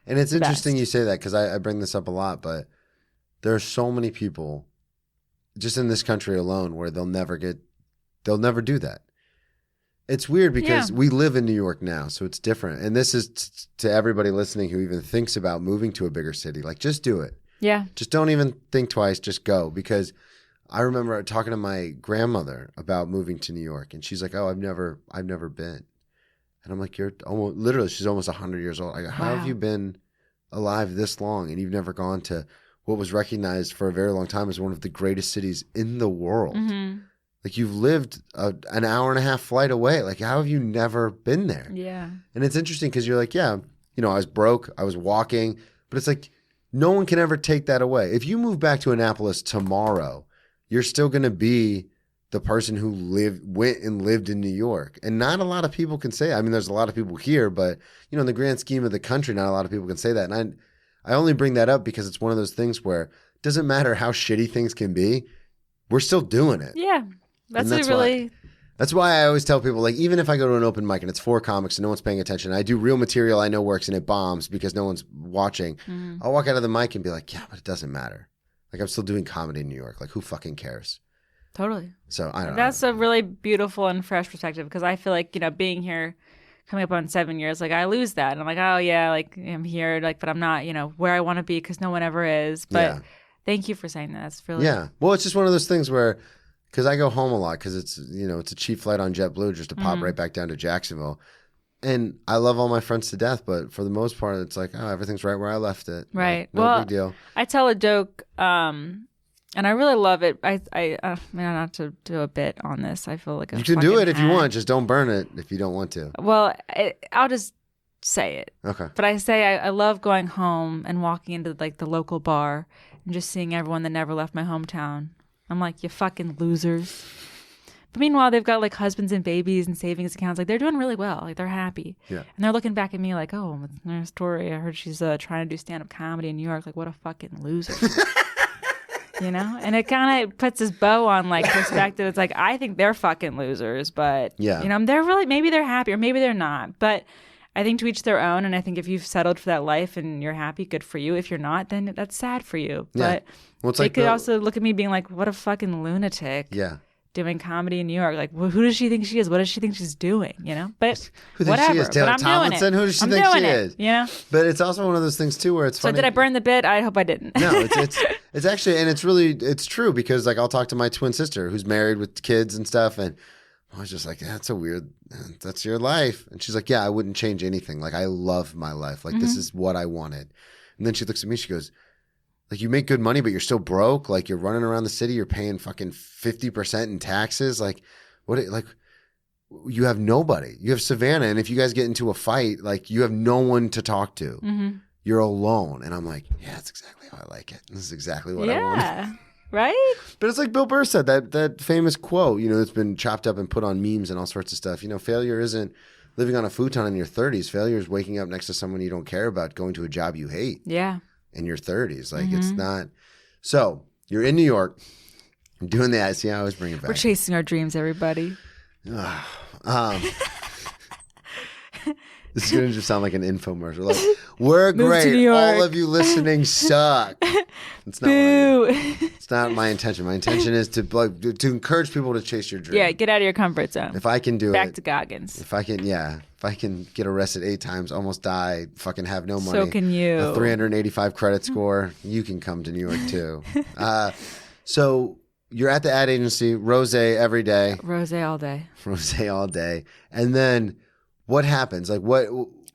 And it's interesting
best.
you say that because I bring this up a lot, but there are so many people just in this country alone where they'll never do that. It's weird because
Yeah.
we live in New York now, so it's different. And this is to everybody listening who even thinks about moving to a bigger city. Like, just do it.
yeah,
Just don't even think twice. Just go. Because I remember talking to my grandmother about moving to New York, and she's like, "Oh, I've never been." And I'm like, "You're almost literally." She's almost 100 years old. I go, "How
Wow.
have you been alive this long, and you've never gone to what was recognized for a very long time as one of the greatest cities in the world?"
Mm-hmm.
Like you've lived an hour and a half flight away. Like how have you never been there?
yeah,
And it's interesting because you're like, yeah, you know, I was broke, I was walking, but it's like no one can ever take that away. If you move back to Annapolis tomorrow, you're still going to be the person who went and lived in New York. And not a lot of people can say, I mean, there's a lot of people here, but you know, in the grand scheme of the country, not a lot of people can say that. And I only bring that up because it's one of those things where it doesn't matter how shitty things can be, we're still doing it.
Yeah.
That's why I always tell people, like, even if I go to an open mic and it's 4 comics and no one's paying attention, I do real material I know works and it bombs because no one's watching. I'll walk out of the mic and be like, yeah, but it doesn't matter. Like, I'm still doing comedy in New York. Like, who fucking cares?
Totally.
So, I don't know.
That's a really beautiful and fresh perspective because I feel like, being here, coming up on 7 years, like, I lose that. And I'm like, oh, yeah, like, I'm here, like, but I'm not, where I want to be because no one ever is. But thank you for saying that. It's really...
Yeah. Well, it's just one of those things where... Because I go home a lot because it's, it's a cheap flight on JetBlue just to pop right back down to Jacksonville. And I love all my friends to death, but for the most part, it's like, oh, everything's right where I left it.
Right.
No big deal.
I tell a joke, and I really love it. I not to do a bit on this. I feel like
you can do it if you want. Just don't burn it if you don't want to.
Well, I'll just say it.
Okay.
But I say I love going home and walking into like the local bar and just seeing everyone that never left my hometown. I'm like, you fucking losers. But meanwhile, they've got like husbands and babies and savings accounts. Like they're doing really well. Like they're happy.
Yeah.
And they're looking back at me like, oh, there's Torey. I heard she's trying to do stand-up comedy in New York. Like, what a fucking loser. And it kind of puts this bow on like perspective. It's like, I think they're fucking losers, but they're really, maybe they're happy or maybe they're not. But I think to each their own. And I think if you've settled for that life and you're happy, good for you. If you're not, then that's sad for you.
Yeah.
But they could also look at me being like, what a fucking lunatic.
Yeah.
Doing comedy in New York. Like, well, who does she think she is? What does she think she's doing? But
who thinks
whatever.
she is? Taylor Tomlinson? Who does she think she is? But it's also one of those things too where it's funny.
So did I burn the bit? I hope I didn't.
No, it's actually, and it's true because like I'll talk to my twin sister who's married with kids and stuff, and I was just like, that's your life. And she's like, yeah, I wouldn't change anything. Like, I love my life. Like, this is what I wanted. And then she looks at me, she goes, like, you make good money, but you're still broke. Like, you're running around the city, you're paying fucking 50% in taxes. Like, you have nobody. You have Savannah. And if you guys get into a fight, like, you have no one to talk to. You're alone. And I'm like, yeah, that's exactly how I like it. This is exactly what I want.
Yeah. Right?
But it's like Bill Burr said, that famous quote, that's been chopped up and put on memes and all sorts of stuff. Failure isn't living on a futon in your 30s. Failure is waking up next to someone you don't care about, going to a job you hate.
Yeah.
In your 30s. Like, it's not. So, you're in New York. I'm doing that. See, I always bring it back.
We're chasing our dreams, everybody.
This is going to just sound like an infomercial. Like, we're great. All of you listening suck. It's not. It's not my intention. My intention is to encourage people to chase your dream.
Yeah, get out of your comfort zone.
If I can do
Back to Goggins.
If I can get arrested 8 times, almost die, fucking have no money.
So can you.
A 385 credit score. You can come to New York too. So you're at the ad agency, Rose every day.
Rose all day.
Rose all day. And then what happens? Like what?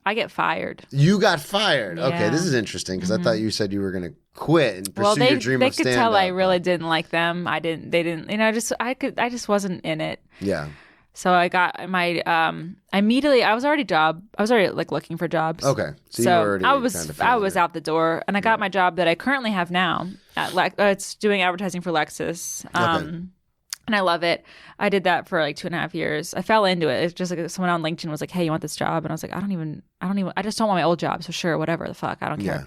I get fired.
You got fired.
Yeah.
Okay, this is interesting because I thought you said you were going to quit and pursue your dream of stand-up.
They could tell I really didn't like them. They didn't. I just wasn't in it.
Yeah.
So I got my immediately. I was already like looking for jobs.
Okay, so you were already
I was out the door, and I got my job that I currently have now at it's doing advertising for Lexus. And I love it. I did that for like 2.5 years. I fell into it. It's just like someone on LinkedIn was like, "Hey, you want this job?" And I was like, I just don't want my old job. So sure, whatever the fuck, I don't care.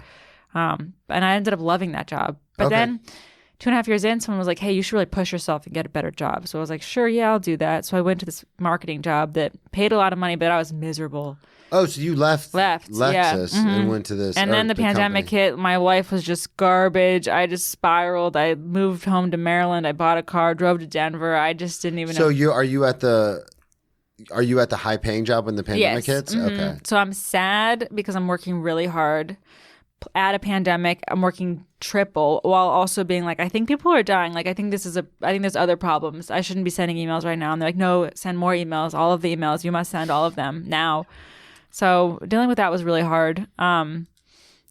And I ended up loving that job. But then 2.5 years in, someone was like, "Hey, you should really push yourself and get a better job." So I was like, "Sure, yeah, I'll do that." So I went to this marketing job that paid a lot of money, but I was miserable.
Oh, so you left Lexus and went to this.
And then the pandemic hit. My life was just garbage. I just spiraled. I moved home to Maryland. I bought a car, drove to Denver. I just didn't even know.
So are you at the high paying job when the pandemic hits? Okay.
So I'm sad because I'm working really hard. At a pandemic, I'm working triple while also being like, I think people are dying. Like, I think there's other problems. I shouldn't be sending emails right now. And they're like, no, send more emails. All of the emails. You must send all of them now. So dealing with that was really hard. And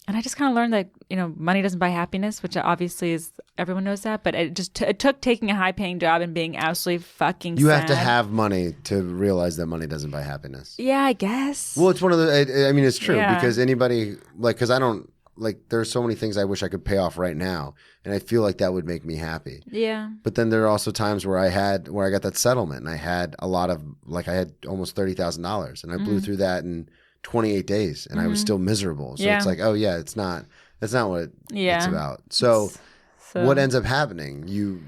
I just kind of learned that, money doesn't buy happiness, which obviously is, everyone knows that. But it just it took taking a high paying job and being absolutely fucking
You
sad.
have to have money to realize that money doesn't buy happiness.
Yeah, I guess.
Well, it's one of the, I mean, it's true because anybody, because I don't, there's so many things I wish I could pay off right now. And I feel like that would make me happy.
Yeah.
But then there are also times where I got that settlement and I had a lot of, I had almost $30,000 and I blew through that in 28 days and I was still miserable. So it's like, oh yeah, it's not That's not what
Yeah.
it's about. So what ends up happening?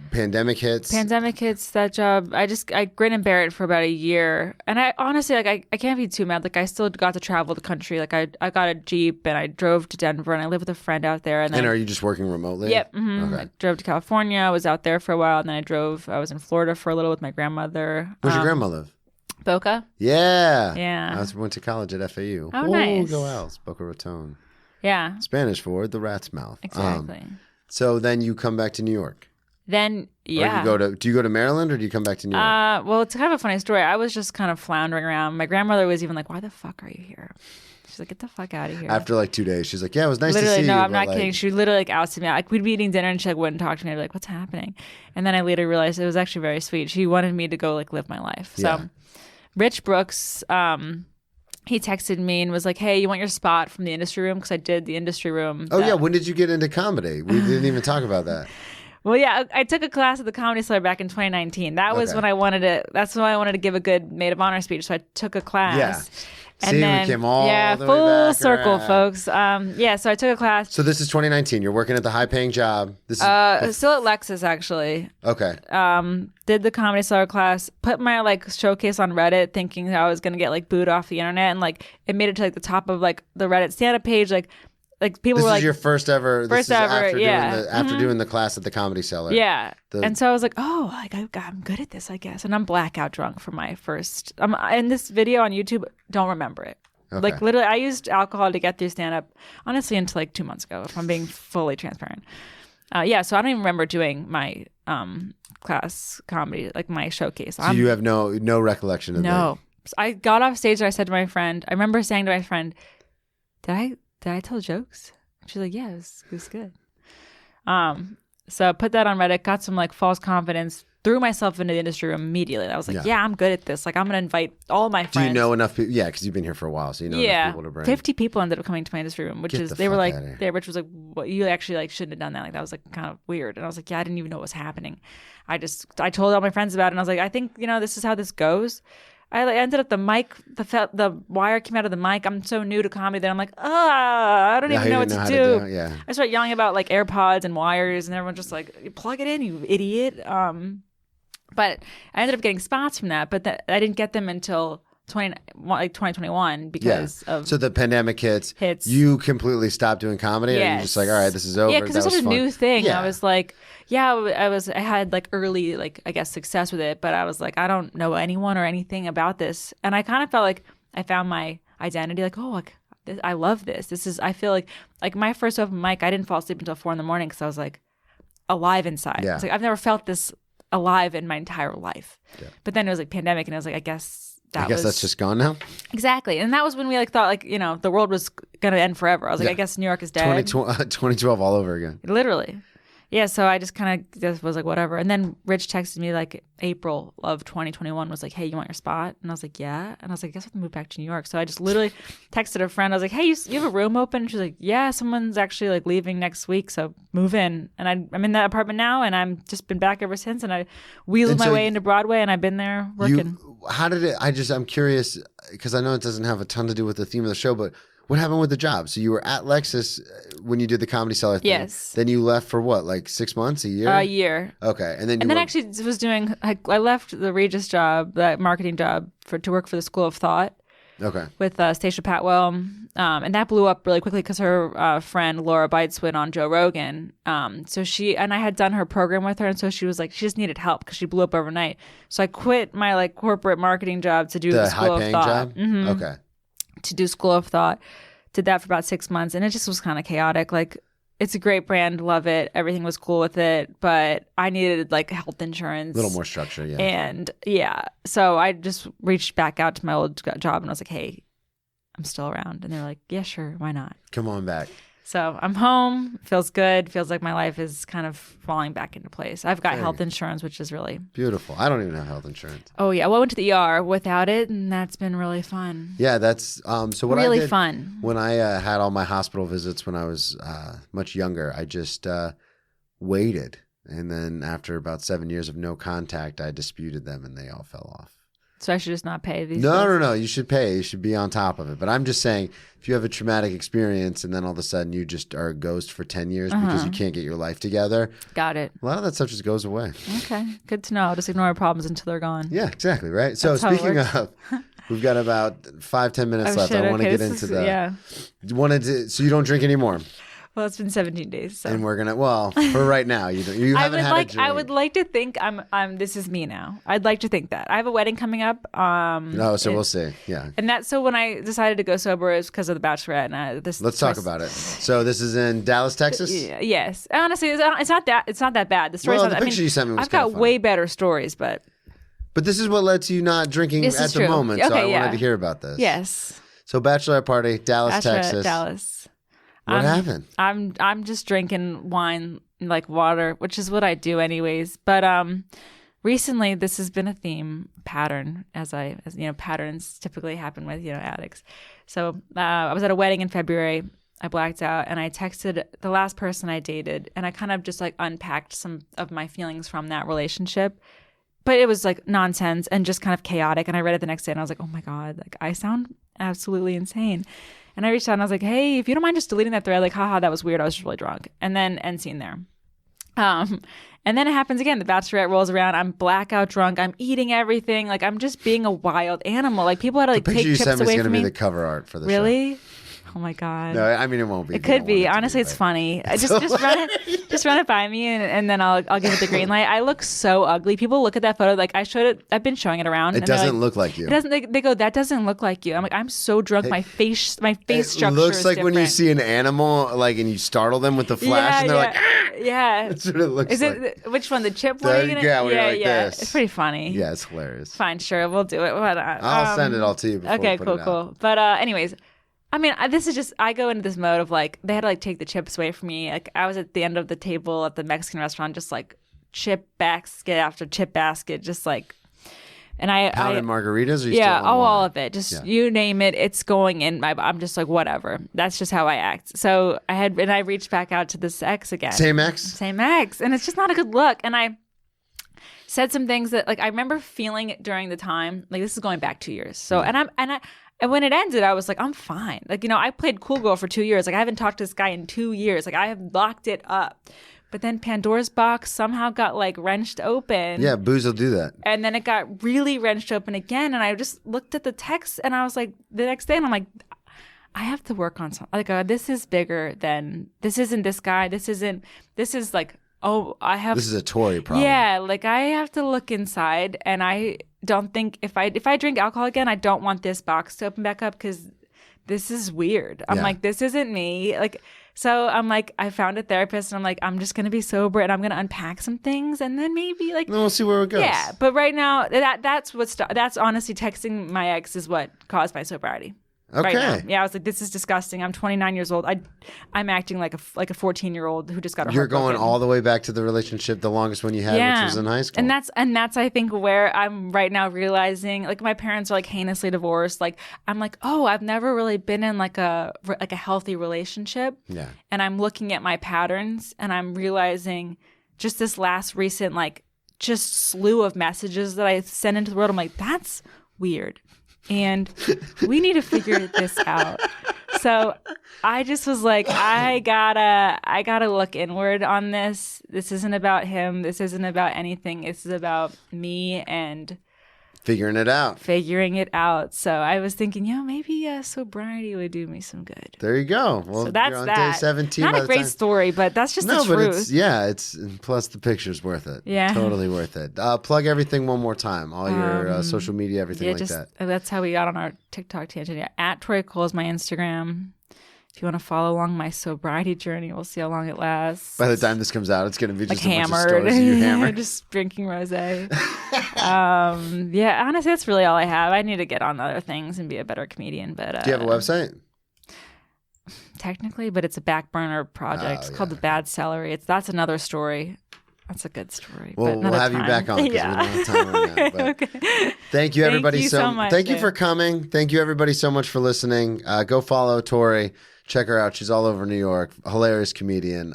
Pandemic hits.
That job. I grin and bear it for about a year. And I honestly, like, I can't be too mad. Like, I still got to travel the country. Like, I got a Jeep and I drove to Denver and I live with a friend out there. And
are you just working remotely?
Yep. Mm-hmm.
Okay.
I drove to California. I was out there for a while. And then I was in Florida for a little with my grandmother.
Where's your grandma live?
Boca.
Yeah.
Yeah.
I went to college at FAU.
Oh, nice.
Go Owls. Boca Raton.
Yeah.
Spanish for the rat's mouth.
Exactly.
So then you come back to New York.
Then, yeah.
Or do you go to Maryland or do you come back to New York?
Well, it's kind of a funny story. I was just kind of floundering around. My grandmother was even like, "Why the fuck are you here?" She's like, "Get the fuck out of here."
After like 2 days, she's like, "Yeah, it was nice
literally,
to see
no,
you."
I'm not kidding. She literally like ousted me out. Like, we'd be eating dinner and she like wouldn't talk to me. I'd be like, "What's happening?" And then I later realized it was actually very sweet. She wanted me to go like live my life. So,
Yeah.
Rich Brooks, he texted me and was like, "Hey, you want your spot from the industry room?" Because I did the industry room.
Oh yeah, when did you get into comedy? We didn't even talk about that.
Well, yeah, I took a class at the Comedy Cellar back in 2019. That was when I wanted to. That's when I wanted to give a good maid of honor speech. So I took a class.
Yeah.
And
See,
then,
we came all the way
full
back
circle,
around.
folks. Yeah, so I took a class.
So this is 2019. You're working at the high-paying job. This is
Still at Lexus, actually.
okay.
Did the Comedy Cellar class. Put my like showcase on Reddit, thinking I was gonna get like booed off the internet, and like it made it to like the top of like the Reddit stand-up page, like people
This
were
is
like
your first ever. This is after
yeah.
doing after doing the class at the Comedy Cellar.
Yeah.
The-
And so I was like, oh, like I'm good at this, I guess. And I'm blackout drunk for my first. In this video on YouTube, don't remember it.
Okay.
Like literally, I used alcohol to get through stand up, honestly, until like 2 months ago, if I'm being fully transparent. Yeah, so I don't even remember doing my class comedy, like my showcase.
So you have no recollection of that?
No. I got off stage and I said to my friend, I remember saying to my friend, did I tell jokes? She's like, yeah, it was good. So I put that on Reddit, got some like false confidence, threw myself into the industry room immediately. I was like, yeah, I'm good at this. Like, I'm going to invite all my friends.
Do you know enough people? Yeah, because you've been here for a while, so you know enough people to bring.
50 people ended up coming to my industry room, which
Get
is,
the
they were
fuck
like,
outta here.
Rich was like, what, you actually like shouldn't have done that. Like, that was like kind of weird. And I was like, yeah, I didn't even know what was happening. I told all my friends about it and I was like, I think, this is how this goes. I ended up the mic, the wire came out of the mic. I'm so new to comedy that I'm like, I don't even know what to do.
Yeah.
I started yelling about like AirPods and wires, and everyone's just like, plug it in, you idiot. But I ended up getting spots from that, but I didn't get them until 2021 because of.
So the pandemic hits.
Hits.
You completely stopped doing comedy, and you're just like, all right, this is over.
Yeah, because it was such a new thing.
Yeah.
I was like, I had like early, like, I guess, success with it, but I was like, I don't know anyone or anything about this. And I kind of felt like I found my identity, like, oh, like, I love this. I feel like my first open mic, I didn't fall asleep until 4 a.m. because I was like alive inside.
Yeah.
It's like, I've never felt this alive in my entire life.
Yeah.
But then it was like pandemic, and I was like, I guess
that's just gone now.
Exactly. And that was when we like thought like, the world was going to end forever. I was like, I guess New York is dead.
2012 all over again.
Literally. Yeah, so I just kind of just was like, whatever. And then Rich texted me like April of 2021, was like, hey, you want your spot? And I was like, yeah. And I was like, I guess I have to move back to New York. So I just literally texted a friend. I was like, hey, you have a room open? And she's like, yeah, someone's actually like leaving next week, so move in. And I'm in that apartment now, and I'm just been back ever since. And I wheeled my way into Broadway, and I've been there working.
How did it? I'm curious because I know it doesn't have a ton to do with the theme of the show, but what happened with the job? So you were at Lexus when you did the Comedy Cellar thing.
Yes.
Then you left for what, like 6 months, a year?
A year.
Okay, and then
actually was doing. I left the Regis job, that marketing job, to work for the School of Thought.
Okay.
With Stacia Patwell, and that blew up really quickly because her friend Laura Bites went on Joe Rogan. So she and I had done her program with her, and so she was like, she just needed help because she blew up overnight. So I quit my like corporate marketing job to do the School of Thought.
Job? Mm-hmm. Okay.
To do School of Thought. Did that for about 6 months, and it just was kind of chaotic. Like, it's a great brand, love it, everything was cool with it, but I needed like health insurance,
a little more structure, yeah.
And so I just reached back out to my old job, and I was like, hey, I'm still around, and they're like, yeah, sure, why not?
Come on back.
So I'm home. Feels good. Feels like my life is kind of falling back into place. I've got health insurance, which is really
beautiful. I don't even have health insurance.
Oh yeah, well, I went to the ER without it, and that's been really fun.
Yeah, that's so what
really
I did
fun.
When I had all my hospital visits when I was much younger. I just waited, and then after about 7 years of no contact, I disputed them, and they all fell off.
So I should just not pay these.
No. You should pay. You should be on top of it. But I'm just saying, if you have a traumatic experience and then all of a sudden you just are a ghost for 10 years because you can't get your life together.
Got it.
A lot of that stuff just goes away.
Okay. Good to know. I'll just ignore our problems until they're gone.
Yeah, exactly. Right. So
That's how it
speaking
works.
of, we've got about 5-10 minutes left.
Shit,
I want to
okay,
get into the.
Yeah.
So you don't drink anymore.
Well, it's been 17 days. So.
And we're gonna for right now you haven't had a drink.
I would like to think I'm this is me now. I'd like to think that I have a wedding coming up.
So we'll see. Yeah.
And that's so when I decided to go sober is because of the Bachelorette. And
Let's talk about it. So this is in Dallas, Texas.
Yes. Honestly, it's not that bad. The story's
Well,
not.
the picture you sent me was
I've got
kinda fun.
way better stories, but
this is what led to you not drinking
This
at
is
the
true.
moment. So I
Okay,
wanted to hear about this.
yes.
So bachelorette party, Dallas,
Bachelorette,
Texas.
Dallas.
What happened?
I'm just drinking wine like water, which is what I do anyways. But recently this has been a pattern as patterns typically happen with addicts. So I was at a wedding in February. I blacked out and I texted the last person I dated, and I kind of just like unpacked some of my feelings from that relationship. But it was like nonsense and just kind of chaotic. And I read it the next day and I was like, oh my God, like I sound absolutely insane. And I reached out and I was like, hey, if you don't mind just deleting that thread, like, haha, that was weird. I was just really drunk. And then end scene there. And then it happens again. The Bachelorette rolls around. I'm blackout drunk. I'm eating everything. Like, I'm just being a wild animal. Like, people had to like take chips away from me. The picture you sent me is going to
be the cover art for the show.
Really? Oh my God.
No, I mean, it won't be.
It could be. Honestly, it's funny. Just run it by me and then I'll give it the green light. I look so ugly. People look at that photo. Like, I've been showing it around.
It doesn't look like you.
It doesn't. They go, that doesn't look like you. I'm like, I'm so drunk. My face structure
It looks like
different.
when you see an animal, like, and you startle them with the flash, and they're like, ah!
Yeah.
That's what it looks like.
Is it which one? The chip one?
Yeah, when you're like this.
It's pretty funny.
Yeah, it's hilarious.
Fine, sure, we'll do it.
I'll send it all to you.
Okay, cool. But anyways. I mean, this is just, I go into this mode of like, they had to like take the chips away from me. Like, I was at the end of the table at the Mexican restaurant, just like chip basket after chip basket, just like, and
Pounded margaritas? Or you
yeah,
still on
all
water?
of it. Just you name it, it's going in. I'm just like, whatever. That's just how I act. So I reached back out to this ex again.
Same ex?
Same ex. And it's just not a good look. And I said some things that like, I remember feeling it during the time, like this is going back 2 years. So, and when it ended, I was like, I'm fine. Like, I played cool girl for 2 years. Like, I haven't talked to this guy in 2 years. Like, I have locked it up. But then Pandora's box somehow got like wrenched open.
Yeah, booze will do that.
And then it got really wrenched open again. And I just looked at the text and I was like, the next day, and I'm like, I have to work on something. Like, this is bigger than, this isn't this guy. This is like, this is
a Torey problem.
Yeah, like I have to look inside, and I don't think if I drink alcohol again, I don't want this box to open back up because this is weird. I'm like, this isn't me. Like, so I'm like, I found a therapist, and I'm like, I'm just gonna be sober, and I'm gonna unpack some things, and then maybe like,
then we'll see where it goes.
Yeah, but right now, that's honestly texting my ex is what caused my sobriety.
Okay.
Right now. Yeah, I was like, this is disgusting. I'm 29 years old. I'm acting like a 14-year-old who just got a
You're
heart
going
broken.
all the way back to the relationship, the longest one you had, which was in high school.
And that's I think where I'm right now realizing, like, my parents are like heinously divorced. Like, I'm like, oh, I've never really been in like a healthy relationship.
Yeah.
And I'm looking at my patterns, and I'm realizing just this last recent like just slew of messages that I sent into the world. I'm like, that's weird. And we need to figure this out. So I just was like, I gotta look inward on this. This isn't about him. This isn't about anything. This is about me and
figuring it out.
So I was thinking, maybe sobriety would do me some good.
There you go. Well,
so that's
you're on
that.
day 17.
Not a great story, but that's just the truth.
It's plus the picture's worth it. Yeah. Totally worth it. Plug everything one more time. All your social media, everything that.
That's how we got on our TikTok tangent. Yeah, at Torey Cole is my Instagram. If you want to follow along my sobriety journey, we'll see how long it lasts.
By the time this comes out, it's going to be just
like
a bunch
hammered.
of stories of you hammered.
Just drinking rosé. Yeah, honestly, that's really all I have. I need to get on other things and be a better comedian. But
do you have a website?
Technically, but it's a back burner project. It's called The Bad Celery. That's another story. That's a good story.
Well, we'll have you back on because we don't have time right now. But
okay.
Thank you, everybody.
Thank you so much.
Thank you for coming. Thank you, everybody, so much for listening. Go follow Torey. Check her out. She's all over New York. Hilarious comedian.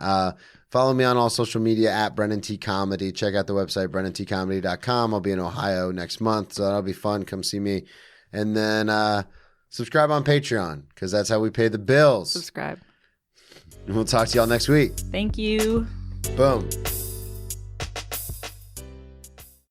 Follow me on all social media at Brennan T Comedy. Check out the website, BrennanTComedy.com. I'll be in Ohio next month, so that'll be fun. Come see me. And then subscribe on Patreon, because that's how we pay the bills.
Subscribe.
And we'll talk to y'all next week.
Thank you.
Boom.